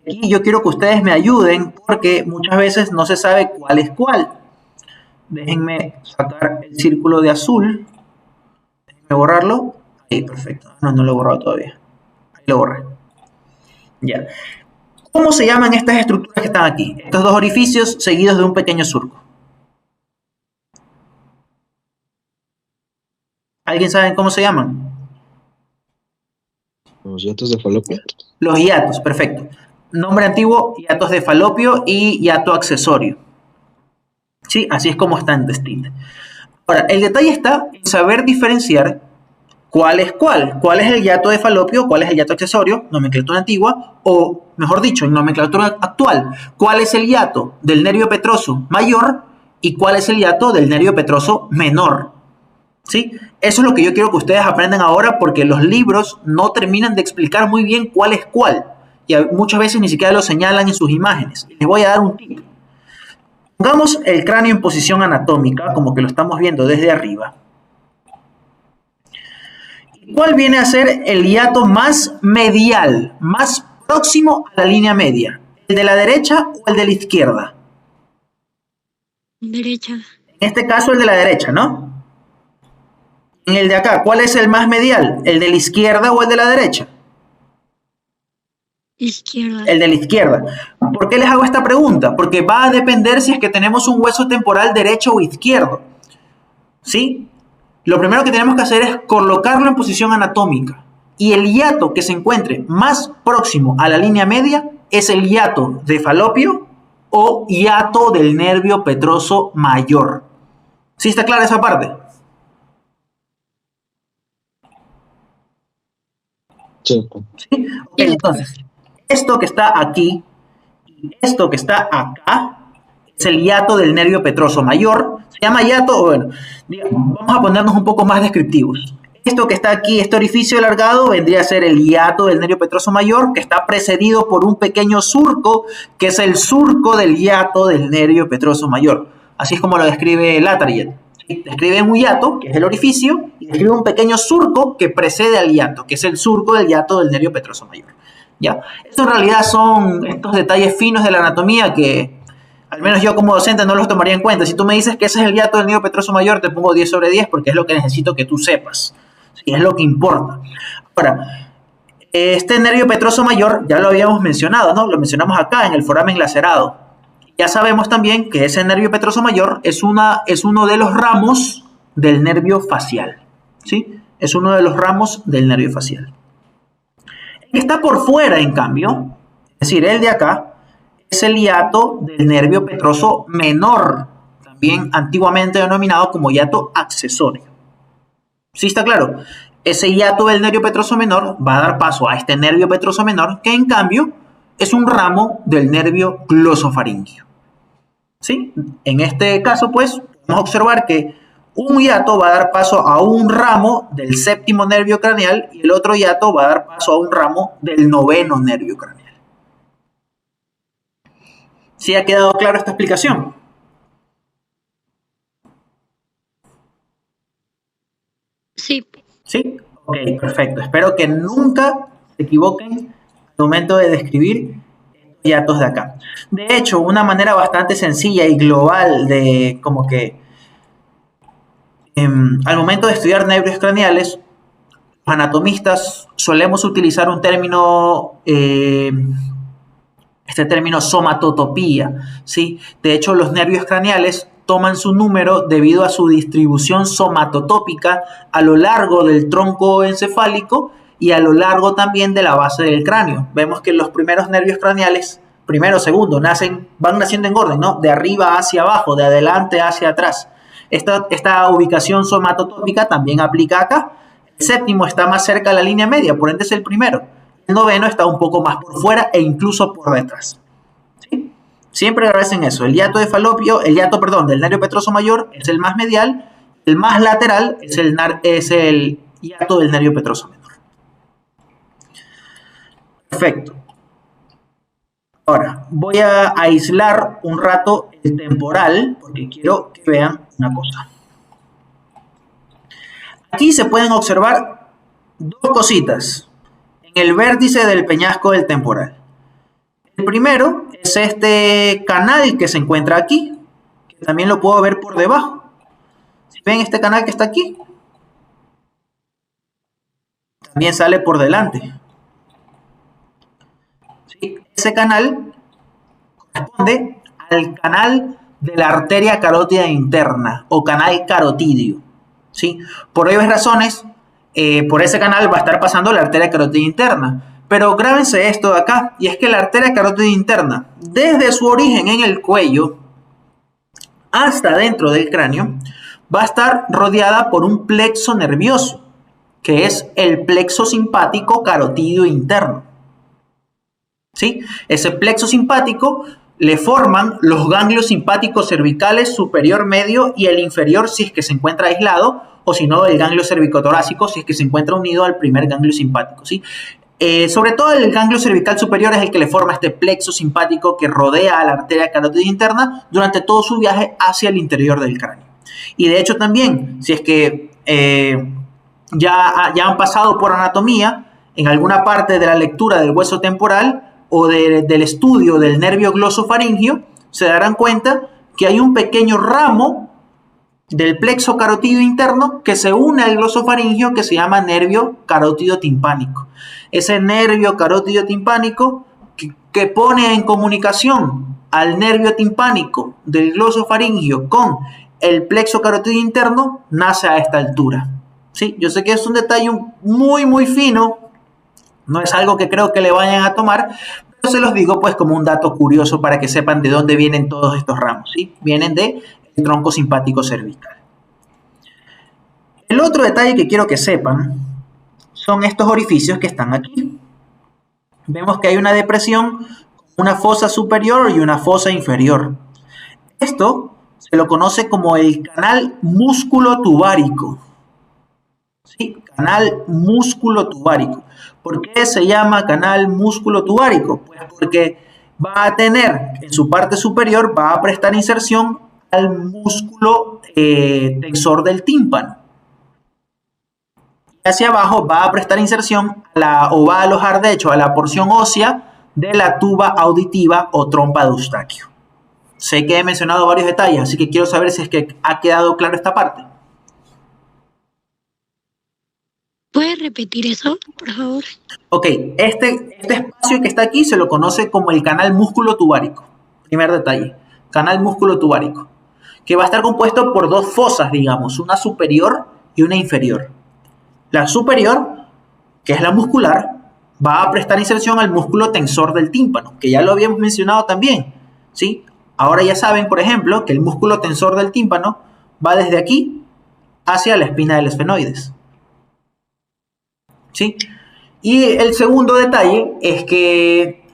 Aquí yo quiero que ustedes me ayuden porque muchas veces no se sabe cuál es cuál. Déjenme sacar el círculo de azul. Déjenme borrarlo. Ahí, perfecto. No lo he borrado todavía. Ahí lo borré. Ya. ¿Cómo se llaman estas estructuras que están aquí? Estos dos orificios seguidos de un pequeño surco. ¿Alguien sabe cómo se llaman? Los hiatos de Falopio. Los hiatos, perfecto. Nombre antiguo, hiatos de Falopio y hiato accesorio. Sí, así es como están distintos. Ahora, el detalle está en saber diferenciar cuál es cuál. ¿Cuál es el hiato de Falopio? ¿Cuál es el hiato accesorio? Nomenclatura antigua. O, mejor dicho, en nomenclatura actual. ¿Cuál es el hiato del nervio petroso mayor? ¿Y cuál es el hiato del nervio petroso menor? ¿Sí? Eso es lo que yo quiero que ustedes aprendan ahora porque los libros no terminan de explicar muy bien cuál es cuál. Y muchas veces ni siquiera lo señalan en sus imágenes. Les voy a dar un tip. Pongamos el cráneo en posición anatómica, como que lo estamos viendo desde arriba. ¿Cuál viene a ser el hiato más medial, más próximo a la línea media? ¿El de la derecha o el de la izquierda? Derecha. En este caso el de la derecha, ¿no? En el de acá, ¿cuál es el más medial? ¿El de la izquierda o el de la derecha? Izquierda. El de la izquierda. ¿Por qué les hago esta pregunta? Porque va a depender si es que tenemos un hueso temporal derecho o izquierdo. ¿Sí? Lo primero que tenemos que hacer es colocarlo en posición anatómica. Y el hiato que se encuentre más próximo a la línea media es el hiato de Falopio o hiato del nervio petroso mayor. ¿Sí está clara esa parte? Sí. ¿Sí? Ok, entonces, esto que está aquí y esto que está acá es el hiato del nervio petroso mayor. Se llama hiato, bueno, vamos a ponernos un poco más descriptivos. Esto que está aquí, este orificio alargado, vendría a ser el hiato del nervio petroso mayor, que está precedido por un pequeño surco, que es el surco del hiato del nervio petroso mayor. Así es como lo describe Latarjet. Describe un hiato, que es el orificio, y describe un pequeño surco que precede al hiato, que es el surco del hiato del nervio petroso mayor. ¿Ya? Esto en realidad son estos detalles finos de la anatomía que al menos yo como docente no los tomaría en cuenta. Si tú me dices que ese es el hiato del nervio petroso mayor, te pongo 10 sobre 10 porque es lo que necesito que tú sepas. Y es lo que importa. Ahora, este nervio petroso mayor ya lo habíamos mencionado, ¿no? Lo mencionamos acá en el foramen lacerado. Ya sabemos también que ese nervio petroso mayor es uno de los ramos del nervio facial. ¿Sí? Es uno de los ramos del nervio facial. El que está por fuera, en cambio, es decir, el de acá, es el hiato del nervio petroso menor, también antiguamente denominado como hiato accesorio. ¿Sí está claro? Ese hiato del nervio petroso menor va a dar paso a este nervio petroso menor, que en cambio es un ramo del nervio glosofaríngeo. ¿Sí? En este caso, pues, vamos a observar que un hiato va a dar paso a un ramo del séptimo nervio craneal y el otro hiato va a dar paso a un ramo del noveno nervio craneal. ¿Sí ha quedado clara esta explicación? Sí. ¿Sí? Ok, perfecto. Espero que nunca se equivoquen al momento de describir estos hiatos de acá. De hecho, una manera bastante sencilla y global de como que al momento de estudiar nervios craneales, los anatomistas solemos utilizar un término, este término somatotopía, ¿sí? De hecho, los nervios craneales toman su número debido a su distribución somatotópica a lo largo del tronco encefálico y a lo largo también de la base del cráneo. Vemos que los primeros nervios craneales, primero, segundo, van naciendo en orden, ¿no? De arriba hacia abajo, de adelante hacia atrás. Esta ubicación somatotópica también aplica acá. El séptimo está más cerca de la línea media, por ende es el primero. El noveno está un poco más por fuera e incluso por detrás. ¿Sí? Siempre agradecen eso. El hiato del nervio petroso mayor es el más medial, el más lateral es el hiato del nervio petroso menor. Perfecto. Ahora, voy a aislar un rato el temporal porque quiero que vean una cosa. Aquí se pueden observar dos cositas en el vértice del peñasco del temporal. El primero es este canal que se encuentra aquí, que también lo puedo ver por debajo. Si ven este canal que está aquí, también sale por delante. ¿Sí? Ese canal corresponde al canal de la arteria carótida interna o canal carotídeo. ¿Sí? Por obvias razones, por ese canal va a estar pasando la arteria carótida interna. Pero grábense esto de acá, y es que la arteria carótida interna, desde su origen en el cuello hasta dentro del cráneo, va a estar rodeada por un plexo nervioso, que es el plexo simpático carotídeo interno. ¿Sí? Ese plexo simpático le forman los ganglios simpáticos cervicales superior, medio y el inferior si es que se encuentra aislado, o si no el ganglio cervicotorácico si es que se encuentra unido al primer ganglio simpático. ¿Sí? Sobre todo el ganglio cervical superior es el que le forma este plexo simpático que rodea a la arteria carótida interna durante todo su viaje hacia el interior del cráneo. Y de hecho también, si es que ya han pasado por anatomía, en alguna parte de la lectura del hueso temporal o del estudio del nervio glosofaringio, se darán cuenta que hay un pequeño ramo del plexo carotídeo interno que se une al glosofaringio que se llama nervio carótido timpánico. Ese nervio carótido timpánico que pone en comunicación al nervio timpánico del glosofaringio con el plexo carotídeo interno nace a esta altura. ¿Sí? Yo sé que es un detalle muy muy fino, no es algo que creo que le vayan a tomar, pero se los digo pues como un dato curioso para que sepan de dónde vienen todos estos ramos. ¿Sí? Vienen del tronco simpático cervical. El otro detalle que quiero que sepan son estos orificios que están aquí. Vemos que hay una depresión, una fosa superior y una fosa inferior. Esto se lo conoce como el canal músculo-tubárico. ¿Sí? Canal músculo-tubárico. ¿Por qué se llama canal músculo-tubárico? Pues porque va a tener en su parte superior, va a prestar inserción al músculo tensor del tímpano. Y hacia abajo va a prestar inserción o va a alojar de hecho a la porción ósea de la tuba auditiva o trompa de Eustaquio. Sé que he mencionado varios detalles, así que quiero saber si es que ha quedado claro esta parte. ¿Puedes repetir eso, por favor? Ok, este espacio que está aquí se lo conoce como el canal músculo-tubárico. Primer detalle, canal músculo-tubárico, que va a estar compuesto por dos fosas, digamos, una superior y una inferior. La superior, que es la muscular, va a prestar inserción al músculo tensor del tímpano, que ya lo habíamos mencionado también, ¿sí? Ahora ya saben, por ejemplo, que el músculo tensor del tímpano va desde aquí hacia la espina del esfenoides. ¿Sí? Y el segundo detalle es que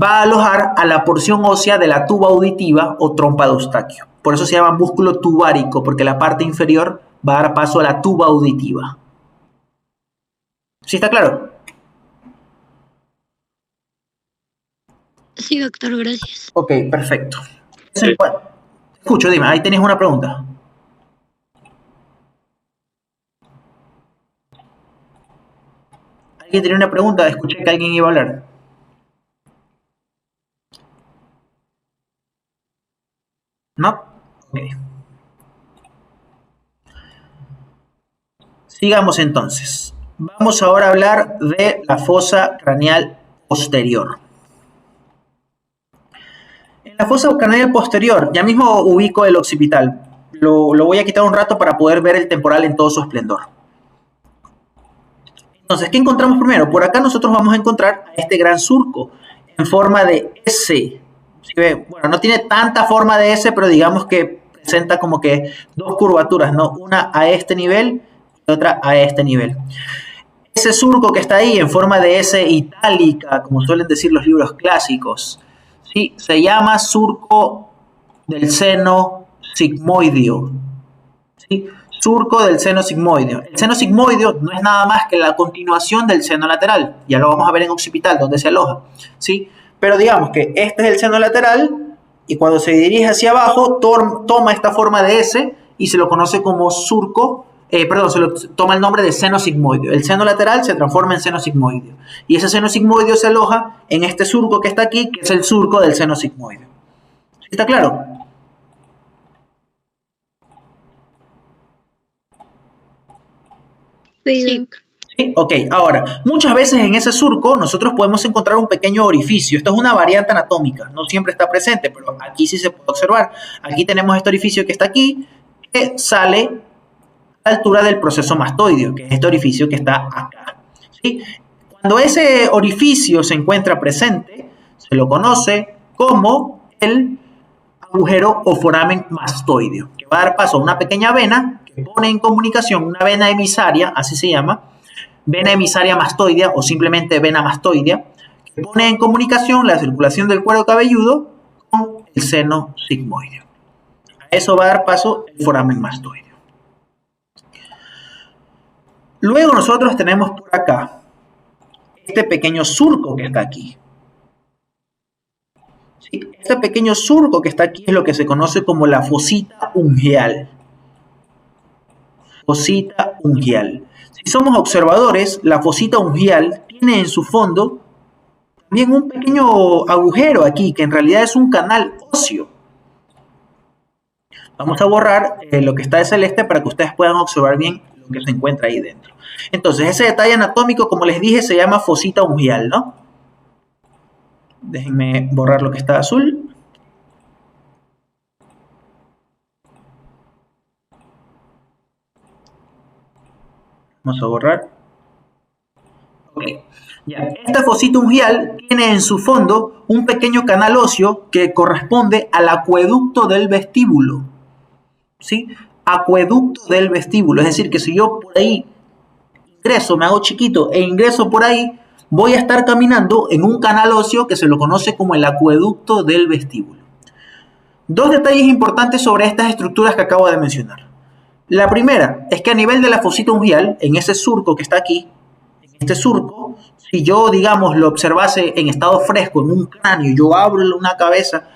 va a alojar a la porción ósea de la tuba auditiva o trompa de Eustaquio. Por eso se llama músculo tubárico, porque la parte inferior va a dar paso a la tuba auditiva. ¿Sí está claro? Sí, doctor, gracias. Ok, perfecto. Sí. Escucho, dime, ahí tenés una pregunta. ¿Alguien tenía una pregunta? Escuché que alguien iba a hablar. ¿No? Ok. Sigamos entonces. Vamos ahora a hablar de la fosa craneal posterior. En la fosa craneal posterior, ya mismo ubico el occipital. Lo voy a quitar un rato para poder ver el temporal en todo su esplendor. Entonces, ¿qué encontramos primero? Por acá nosotros vamos a encontrar a este gran surco en forma de S. Bueno, no tiene tanta forma de S, pero digamos que presenta como que dos curvaturas, ¿no? Una a este nivel y otra a este nivel. ese surco que está ahí en forma de S itálica, como suelen decir los libros clásicos, ¿sí? Se llama surco del seno sigmoideo, ¿sí? Surco del seno sigmoideo. El seno sigmoideo no es nada más que la continuación del seno lateral. Ya lo vamos a ver en occipital, donde se aloja, ¿sí? Pero digamos que este es el seno lateral y cuando se dirige hacia abajo toma esta forma de S y se lo conoce como surco. Se lo toma el nombre de seno sigmoideo. El seno lateral se transforma en seno sigmoideo. Y ese seno sigmoideo se aloja en este surco que está aquí, que es el surco del seno sigmoideo. ¿Está claro? Sí. ¿Sí? Ok, ahora, muchas veces en ese surco nosotros podemos encontrar un pequeño orificio. Esto es una variante anatómica, no siempre está presente, pero aquí sí se puede observar. Aquí tenemos este orificio que está aquí, que sale a la altura del proceso mastoideo, que es este orificio que está acá, ¿sí? Cuando ese orificio se encuentra presente, se lo conoce como el agujero o foramen mastoideo, que va a dar paso a una pequeña vena que pone en comunicación, una vena emisaria, así se llama, vena emisaria mastoidea o simplemente vena mastoidea, que pone en comunicación la circulación del cuero cabelludo con el seno sigmoideo. A eso va a dar paso el foramen mastoideo. Luego nosotros tenemos por acá este pequeño surco que está aquí. ¿Sí? Este pequeño surco que está aquí es lo que se conoce como la fosita ungueal. Fosita ungueal. Si somos observadores, la fosita ungueal tiene en su fondo también un pequeño agujero aquí, que en realidad es un canal óseo. Vamos a borrar lo que está de celeste para que ustedes puedan observar bien lo que se encuentra ahí dentro. Entonces, ese detalle anatómico, como les dije, se llama fosita ungueal, ¿no? Déjenme borrar lo que está azul. Vamos a borrar. Ok. Ya. Esta fosita ungueal tiene en su fondo un pequeño canal óseo que corresponde al acueducto del vestíbulo. ¿Sí? Acueducto del vestíbulo. Es decir, que si yo por ahí ingreso, me hago chiquito e ingreso por ahí, voy a estar caminando en un canal óseo que se lo conoce como el acueducto del vestíbulo. Dos detalles importantes sobre estas estructuras que acabo de mencionar. La primera es que a nivel de la fosita ungueal, en ese surco que está aquí, en este surco, si yo, digamos, lo observase en estado fresco, en un cráneo, yo abro una cabeza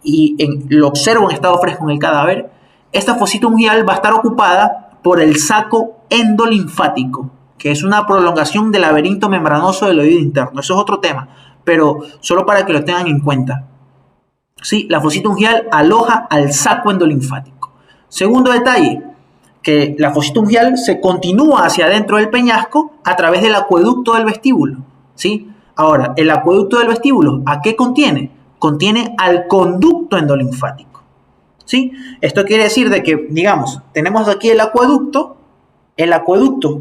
y lo observo en estado fresco en el cadáver, esta fosita ungueal va a estar ocupada por el saco endolinfático, que es una prolongación del laberinto membranoso del oído interno. Eso es otro tema, pero solo para que lo tengan en cuenta. Sí, la fosita ungueal aloja al saco endolinfático. Segundo detalle, que la fosita ungueal se continúa hacia adentro del peñasco a través del acueducto del vestíbulo. ¿Sí? Ahora, el acueducto del vestíbulo, ¿a qué contiene? Contiene al conducto endolinfático. ¿Sí? Esto quiere decir de que, digamos, tenemos aquí el acueducto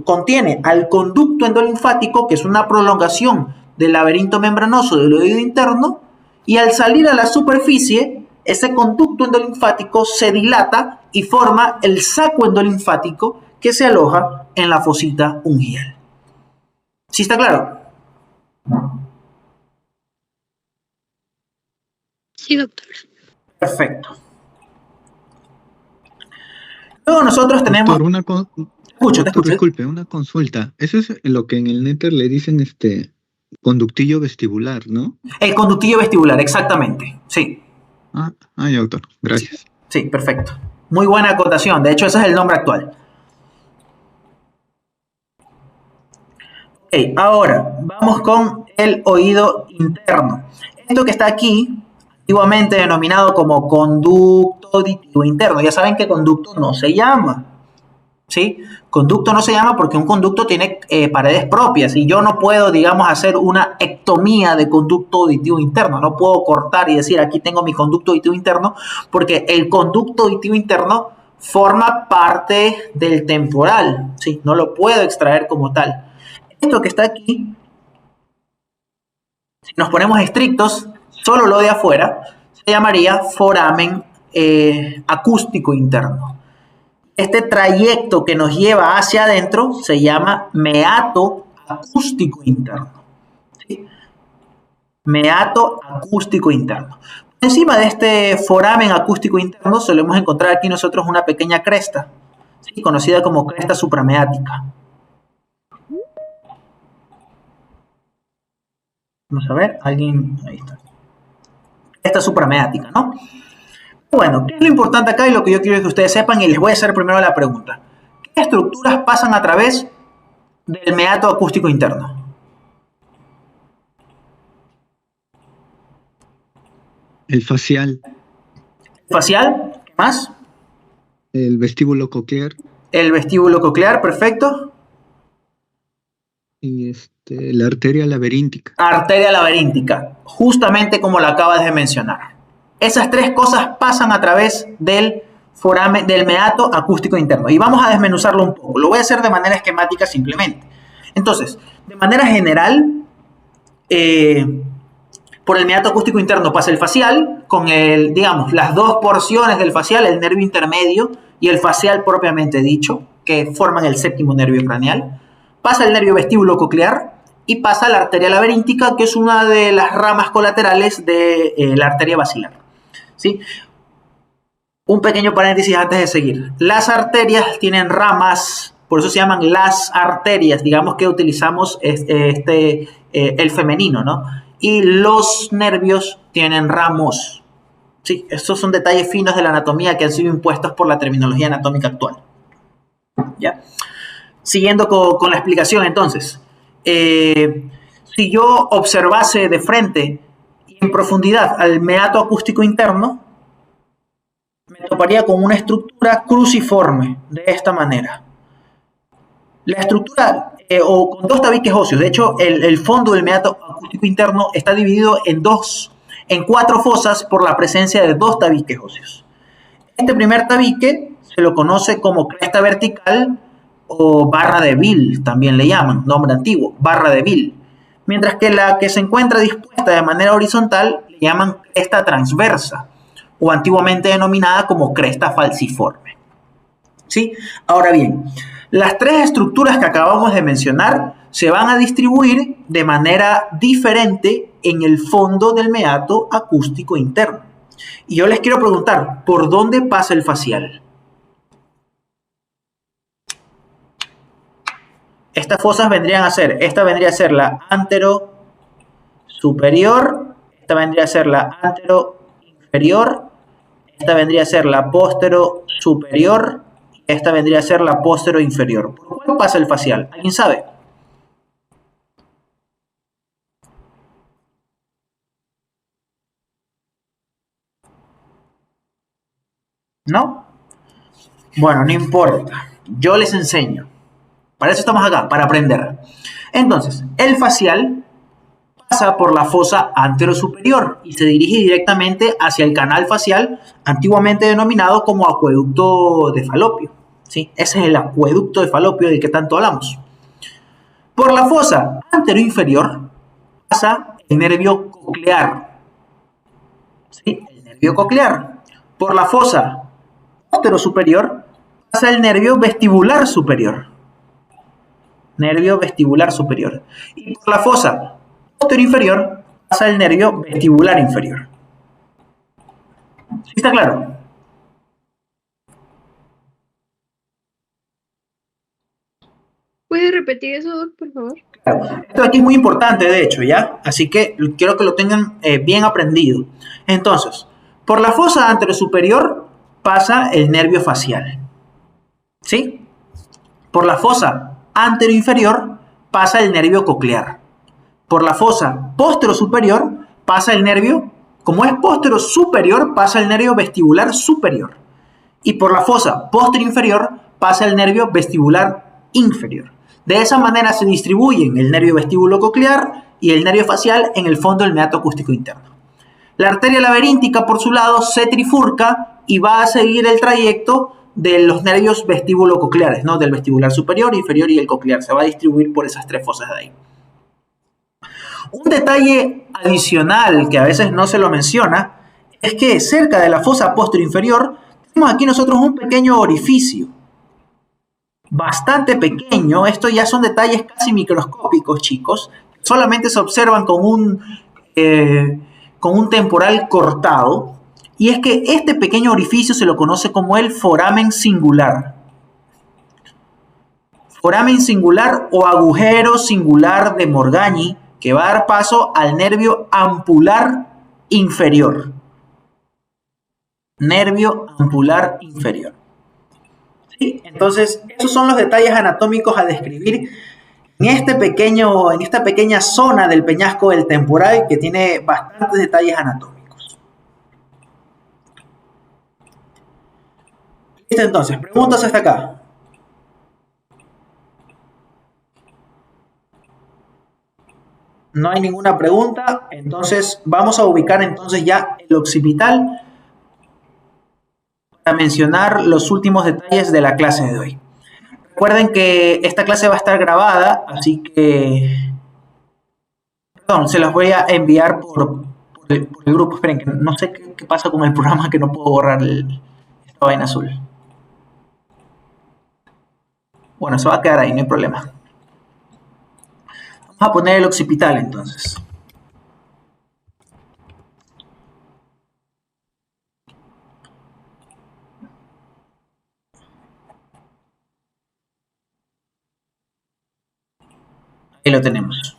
contiene al conducto endolinfático, que es una prolongación del laberinto membranoso del oído interno, y al salir a la superficie, ese conducto endolinfático se dilata y forma el saco endolinfático que se aloja en la fosita ungueal. ¿Sí está claro? Sí, doctor. Perfecto. Luego nosotros tenemos... Doctor, Te escucho. Disculpe, una consulta. Eso es lo que en el néter le dicen conductillo vestibular, ¿no? El conductillo vestibular, exactamente. Sí. Ya, doctor. Gracias. Sí, perfecto. Muy buena acotación. De hecho, ese es el nombre actual. Ok, ahora vamos con el oído interno. Esto que está aquí, antiguamente denominado como conducto auditivo interno. Ya saben que conducto no se llama. ¿Sí? Conducto no se llama porque un conducto tiene paredes propias y yo no puedo, digamos, hacer una ectomía de conducto auditivo interno. No puedo cortar y decir aquí tengo mi conducto auditivo interno porque el conducto auditivo interno forma parte del temporal. ¿Sí? No lo puedo extraer como tal. Esto que está aquí, si nos ponemos estrictos, solo lo de afuera, se llamaría foramen acústico interno. Este trayecto que nos lleva hacia adentro se llama meato acústico interno. ¿Sí? Meato acústico interno. Encima de este foramen acústico interno solemos encontrar aquí nosotros una pequeña cresta, ¿sí? Conocida como cresta suprameática. Vamos a ver, alguien, ahí está. Cresta suprameática, ¿no? Bueno, ¿qué es lo importante acá y lo que yo quiero que ustedes sepan? Y les voy a hacer primero la pregunta. ¿Qué estructuras pasan a través del meato acústico interno? El facial, ¿Facial? ¿Qué más? el vestíbulo coclear El vestíbulo coclear, perfecto. y la arteria laberíntica. Arteria laberíntica, justamente como la acabas de mencionar. Esas tres cosas pasan a través del foramen, del meato acústico interno. Y vamos a desmenuzarlo un poco. Lo voy a hacer de manera esquemática simplemente. Entonces, de manera general, por el meato acústico interno pasa el facial, con digamos, las dos porciones del facial, el nervio intermedio y el facial propiamente dicho, que forman el séptimo nervio craneal. Pasa el nervio vestíbulo coclear y pasa la arteria laberíntica, que es una de las ramas colaterales de la arteria basilar. ¿Sí? Un pequeño paréntesis antes de seguir. Las arterias tienen ramas, por eso se llaman las arterias, digamos que utilizamos el femenino, ¿no? Y los nervios tienen ramos. ¿Sí? Estos son detalles finos de la anatomía que han sido impuestos por la terminología anatómica actual. ¿Ya? Siguiendo con la explicación, entonces, si yo observase de frente y en profundidad al meato acústico interno, me toparía con una estructura cruciforme, de esta manera. La estructura, o con dos tabiques óseos, de hecho, el fondo del meato acústico interno está dividido en 4 fosas por la presencia de 2 tabiques óseos. Este primer tabique se lo conoce como cresta vertical, o barra de Bill, también le llaman, nombre antiguo, barra de Bill. Mientras que la que se encuentra dispuesta de manera horizontal le llaman cresta transversa, o antiguamente denominada como cresta falciforme. ¿Sí? Ahora bien, las 3 estructuras que acabamos de mencionar se van a distribuir de manera diferente en el fondo del meato acústico interno. Y yo les quiero preguntar, ¿por dónde pasa el facial? Estas fosas vendrían a ser, esta vendría a ser la antero superior, esta vendría a ser la antero inferior, esta vendría a ser la póstero superior, y esta vendría a ser la póstero inferior. ¿Por cuál pasa el facial? ¿Alguien sabe? ¿No? Bueno, no importa. Yo les enseño. Para eso estamos acá, para aprender. Entonces, el facial pasa por la fosa anterosuperior y se dirige directamente hacia el canal facial, antiguamente denominado como acueducto de Falopio. ¿Sí? Ese es el acueducto de Falopio del que tanto hablamos. Por la fosa anteroinferior pasa el nervio coclear. ¿Sí? El nervio coclear. Por la fosa posterosuperior pasa el nervio vestibular superior. Nervio vestibular superior. Y por la fosa posterior pasa el nervio vestibular inferior. ¿Sí está claro? ¿Puede repetir eso, Doc, por favor? Claro. Esto aquí es muy importante, de hecho, ¿ya? Así que quiero que lo tengan bien aprendido. Entonces, por la fosa anterosuperior pasa el nervio facial. ¿Sí? Por la fosa anteroinferior pasa el nervio coclear. Por la fosa posterosuperior pasa el nervio, como es posterosuperior, pasa el nervio vestibular superior. Y por la fosa posterior-inferior pasa el nervio vestibular inferior. De esa manera se distribuyen el nervio vestíbulo coclear y el nervio facial en el fondo del meato acústico interno. La arteria laberíntica, por su lado, se trifurca y va a seguir el trayecto de los nervios vestíbulo cocleares, ¿no? Del vestibular superior, inferior y el coclear. Se va a distribuir por esas 3 fosas de ahí. Un detalle adicional que a veces no se lo menciona es que cerca de la fosa posterior-inferior tenemos aquí nosotros un pequeño orificio. bastante pequeño. Esto ya son detalles casi microscópicos, chicos. Solamente se observan con un temporal cortado. Y es que este pequeño orificio se lo conoce como el foramen singular. Foramen singular o agujero singular de Morgagni, que va a dar paso al nervio ampular inferior. Nervio ampular inferior. ¿Sí? Entonces, esos son los detalles anatómicos a describir en esta pequeña zona del peñasco del temporal, que tiene bastantes detalles anatómicos. Listo, entonces, preguntas hasta acá. No hay ninguna pregunta, entonces vamos a ubicar entonces ya el occipital para mencionar los últimos detalles de la clase de hoy. Recuerden que esta clase va a estar grabada, así que... Perdón, se las voy a enviar por el grupo. Esperen, que no sé qué pasa con el programa, que no puedo borrar esta vaina azul. Bueno, se va a quedar ahí, no hay problema. Vamos a poner el occipital entonces. Ahí lo tenemos.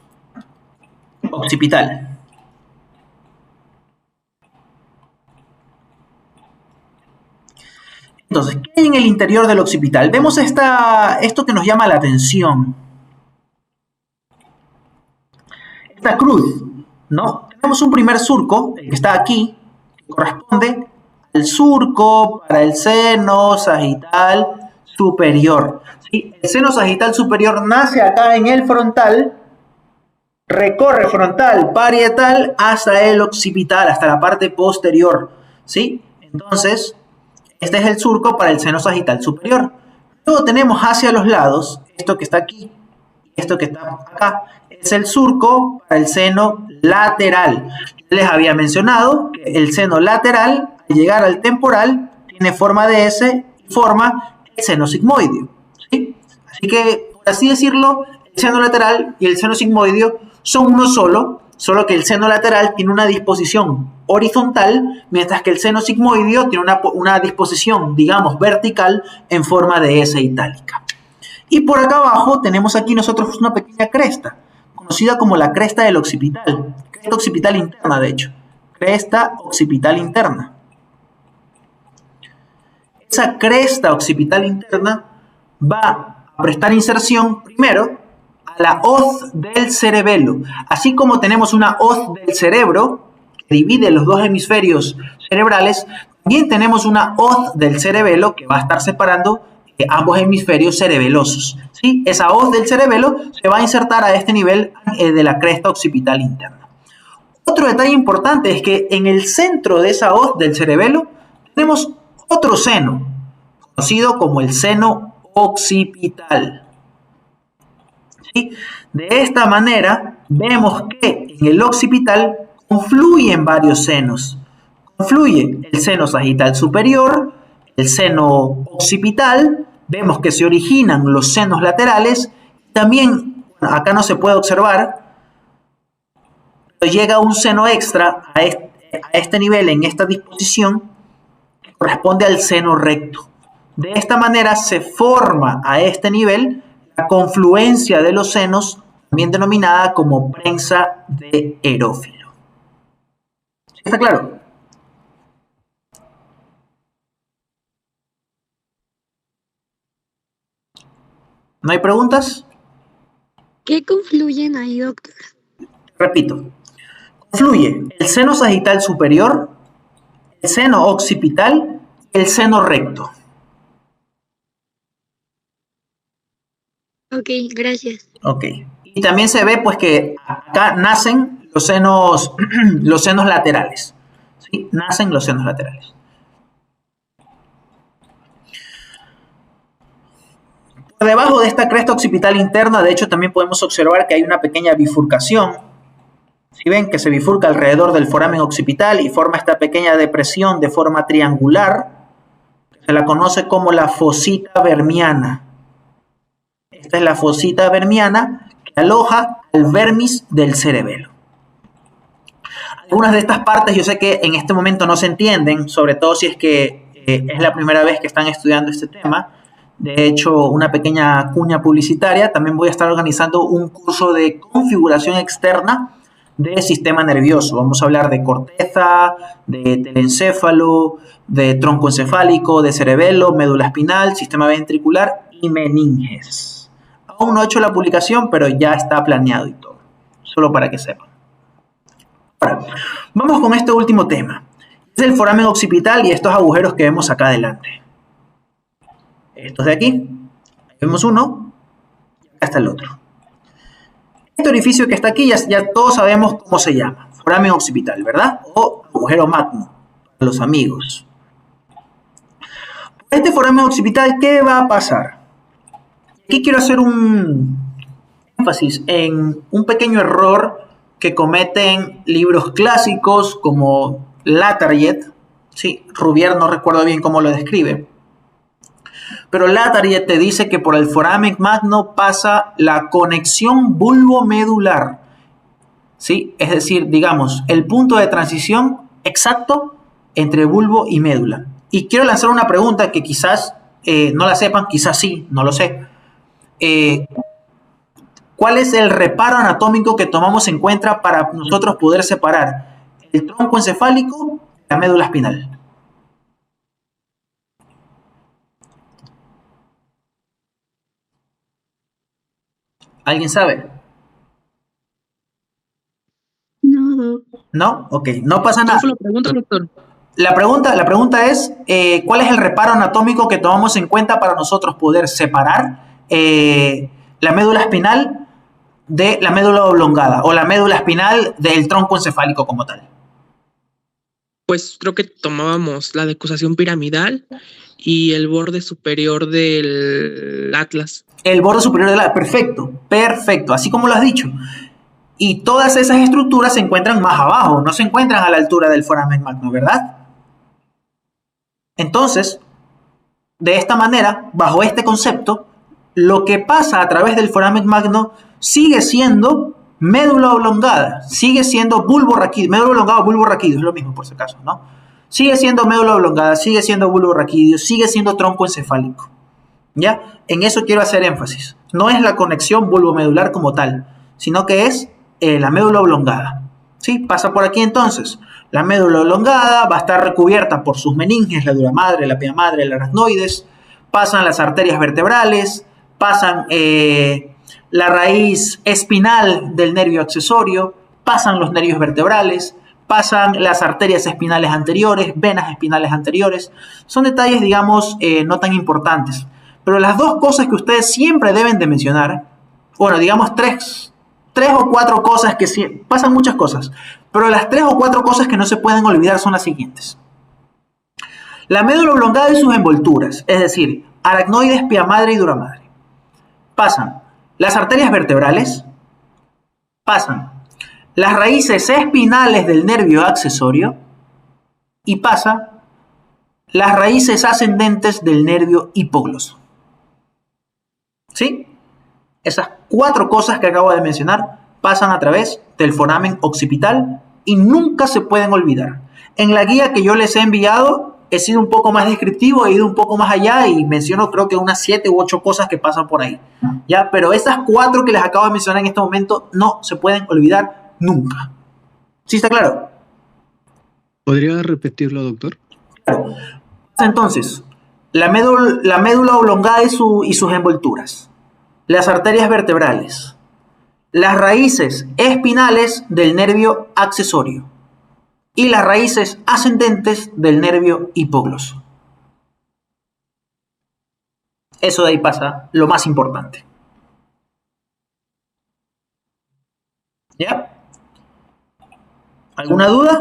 Occipital. Entonces, ¿qué hay en el interior del occipital? Vemos esto que nos llama la atención. Esta cruz, ¿no? Tenemos un primer surco, el que está aquí, que corresponde al surco para el seno sagital superior. ¿Sí? El seno sagital superior nace acá en el frontal, recorre frontal, parietal, hasta el occipital, hasta la parte posterior. ¿Sí? Entonces, este es el surco para el seno sagital superior. Luego tenemos hacia los lados, esto que está aquí, esto que está acá, es el surco para el seno lateral. Les había mencionado que el seno lateral, al llegar al temporal, tiene forma de S y forma el seno sigmoideo. ¿Sí? Así que, por así decirlo, el seno lateral y el seno sigmoideo son uno solo que el seno lateral tiene una disposición horizontal, mientras que el seno sigmoideo tiene una disposición, digamos, vertical en forma de S itálica. Y por acá abajo tenemos aquí nosotros una pequeña cresta, conocida como la cresta del occipital, cresta occipital interna, de hecho, cresta occipital interna. Esa cresta occipital interna va a prestar inserción primero a la hoz del cerebelo. Así como tenemos una hoz del cerebro que divide los dos hemisferios cerebrales, también tenemos una hoz del cerebelo que va a estar separando ambos hemisferios cerebelosos. ¿Sí? Esa hoz del cerebelo se va a insertar a este nivel de la cresta occipital interna. Otro detalle importante es que en el centro de esa hoz del cerebelo tenemos otro seno, conocido como el seno occipital. ¿Sí? De esta manera vemos que en el occipital confluyen varios senos. Confluye el seno sagital superior, el seno occipital, vemos que se originan los senos laterales, también, bueno, acá no se puede observar, pero llega un seno extra a este nivel, en esta disposición, que corresponde al seno recto. De esta manera se forma a este nivel la confluencia de los senos, también denominada como prensa de Erófilo. ¿Está claro? ¿No hay preguntas? ¿Qué confluyen ahí, doctor? Repito. Confluye el seno sagital superior, el seno occipital y el seno recto. Ok, gracias. Ok. Y también se ve pues que acá nacen los senos laterales. ¿Sí? Nacen los senos laterales. Por debajo de esta cresta occipital interna, de hecho, también podemos observar que hay una pequeña bifurcación. Si ven que se bifurca alrededor del foramen occipital y forma esta pequeña depresión de forma triangular, se la conoce como la fosita vermiana. Esta es la fosita vermiana que aloja al vermis del cerebelo. Algunas de estas partes yo sé que en este momento no se entienden, sobre todo si es que es la primera vez que están estudiando este tema. De hecho, una pequeña cuña publicitaria, también voy a estar organizando un curso de configuración externa del sistema nervioso. Vamos a hablar de corteza, de telencéfalo, de tronco encefálico, de cerebelo, médula espinal, sistema ventricular y meninges. Aún no he hecho la publicación, pero ya está planeado y todo, solo para que sepan. Ahora, vamos con este último tema. Es el foramen occipital y estos agujeros que vemos acá adelante. Estos de aquí, ahí vemos uno, y acá está el otro. Este orificio que está aquí ya todos sabemos cómo se llama, foramen occipital, ¿verdad? O agujero magno, para los amigos. Este foramen occipital, ¿qué va a pasar? Aquí quiero hacer un énfasis en un pequeño error que cometen libros clásicos como Latarjet, ¿sí? Rouvier no recuerdo bien cómo lo describe, pero Latarjet te dice que por el foramen magno pasa la conexión bulbomedular, ¿sí? Es decir, digamos, el punto de transición exacto entre bulbo y médula. Y quiero lanzar una pregunta que quizás no la sepan, quizás sí, no lo sé. ¿Cuál es el reparo anatómico que tomamos en cuenta para nosotros poder separar el tronco encefálico de la médula espinal? ¿Alguien sabe? No, Doc. ¿No? Ok, no pasa nada. ¿Cuál fue la pregunta, doctor? La pregunta es, ¿cuál es el reparo anatómico que tomamos en cuenta para nosotros poder separar la médula espinal de la médula oblongada o la médula espinal del tronco encefálico como tal? Pues creo que tomábamos la decusación piramidal y el borde superior del atlas. El borde superior del atlas, perfecto, perfecto, así como lo has dicho. Y todas esas estructuras se encuentran más abajo, no se encuentran a la altura del foramen magno, ¿verdad? Entonces, de esta manera, bajo este concepto, lo que pasa a través del foramen magno sigue siendo médula oblongada, sigue siendo bulbo raquídeo, médula oblongada o bulbo raquídeo, es lo mismo por si acaso, ¿no? Sigue siendo médula oblongada, sigue siendo bulbo raquídeo, sigue siendo tronco encefálico, ¿ya? En eso quiero hacer énfasis. No es la conexión bulbomedular como tal, sino que es la médula oblongada, ¿sí? Pasa por aquí entonces. La médula oblongada va a estar recubierta por sus meninges, la dura madre, la pia madre, el aracnoides, pasan las arterias vertebrales, pasan la raíz espinal del nervio accesorio, pasan los nervios vertebrales, pasan las arterias espinales anteriores, venas espinales anteriores. Son detalles, digamos, no tan importantes. Pero las dos cosas que ustedes siempre deben de mencionar, bueno, digamos tres o cuatro cosas que sí, pasan muchas cosas, pero las 3 o 4 cosas que no se pueden olvidar son las siguientes. La médula oblongada y sus envolturas, es decir, aracnoides, pia madre y dura madre. Pasan las arterias vertebrales, pasan las raíces espinales del nervio accesorio y pasan las raíces ascendentes del nervio hipogloso. ¿Sí? Esas 4 cosas que acabo de mencionar pasan a través del foramen occipital y nunca se pueden olvidar. En la guía que yo les he enviado he sido un poco más descriptivo, he ido un poco más allá y menciono creo que unas 7 u 8 cosas que pasan por ahí. ¿Ya? Pero esas 4 que les acabo de mencionar en este momento no se pueden olvidar nunca. ¿Sí está claro? ¿Podría repetirlo, doctor? Claro. Entonces, la médula oblongada y sus envolturas, las arterias vertebrales, las raíces espinales del nervio accesorio y las raíces ascendentes del nervio hipogloso. Eso de ahí pasa lo más importante. ¿Ya? ¿Alguna duda?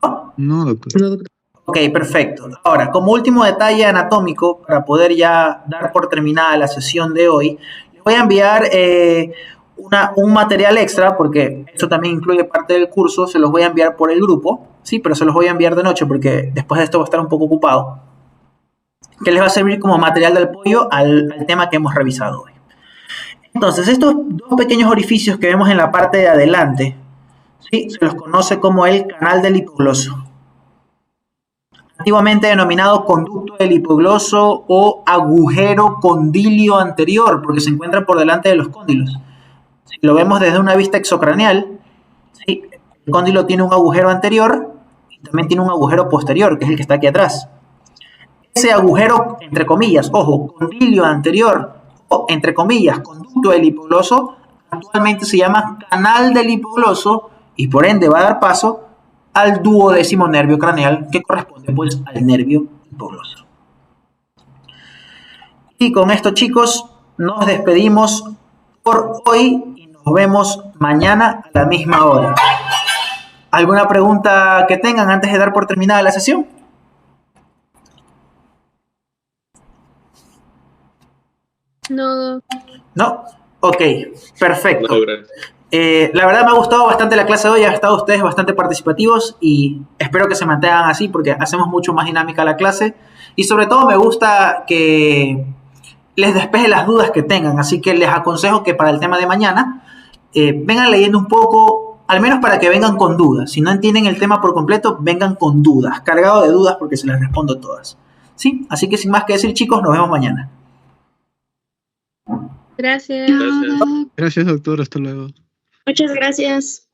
¿No? No, doctor. No, doctor. Ok, perfecto. Ahora, como último detalle anatómico, para poder ya dar por terminada la sesión de hoy, les voy a enviar un material extra, porque eso también incluye parte del curso, se los voy a enviar por el grupo, sí, pero se los voy a enviar de noche porque después de esto voy a estar un poco ocupado. que les va a servir como material de apoyo al tema que hemos revisado hoy. Entonces, estos dos pequeños orificios que vemos en la parte de adelante, ¿sí? Se los conoce como el canal del hipogloso. Antiguamente denominado conducto del hipogloso o agujero condilio anterior, porque se encuentra por delante de los cóndilos. Si lo vemos desde una vista exocraneal, ¿sí? El cóndilo tiene un agujero anterior y también tiene un agujero posterior, que es el que está aquí atrás. Ese agujero, entre comillas, ojo, condilio anterior o, entre comillas, conducto del hipogloso, actualmente se llama canal del hipogloso y por ende va a dar paso al duodécimo nervio craneal, que corresponde pues al nervio hipogloso. Y con esto, chicos, nos despedimos por hoy y nos vemos mañana a la misma hora. ¿Alguna pregunta que tengan antes de dar por terminada la sesión? No. ¿No? Ok, perfecto. No, gracias. La verdad me ha gustado bastante la clase de hoy, han estado ustedes bastante participativos y espero que se mantengan así porque hacemos mucho más dinámica la clase y sobre todo me gusta que les despeje las dudas que tengan, así que les aconsejo que para el tema de mañana vengan leyendo un poco, al menos para que vengan con dudas. Si no entienden el tema por completo, vengan con dudas, cargado de dudas porque se las respondo todas. ¿Sí? Así que sin más que decir, chicos, nos vemos mañana. Gracias. Gracias. Gracias, doctor. Hasta luego. Muchas gracias.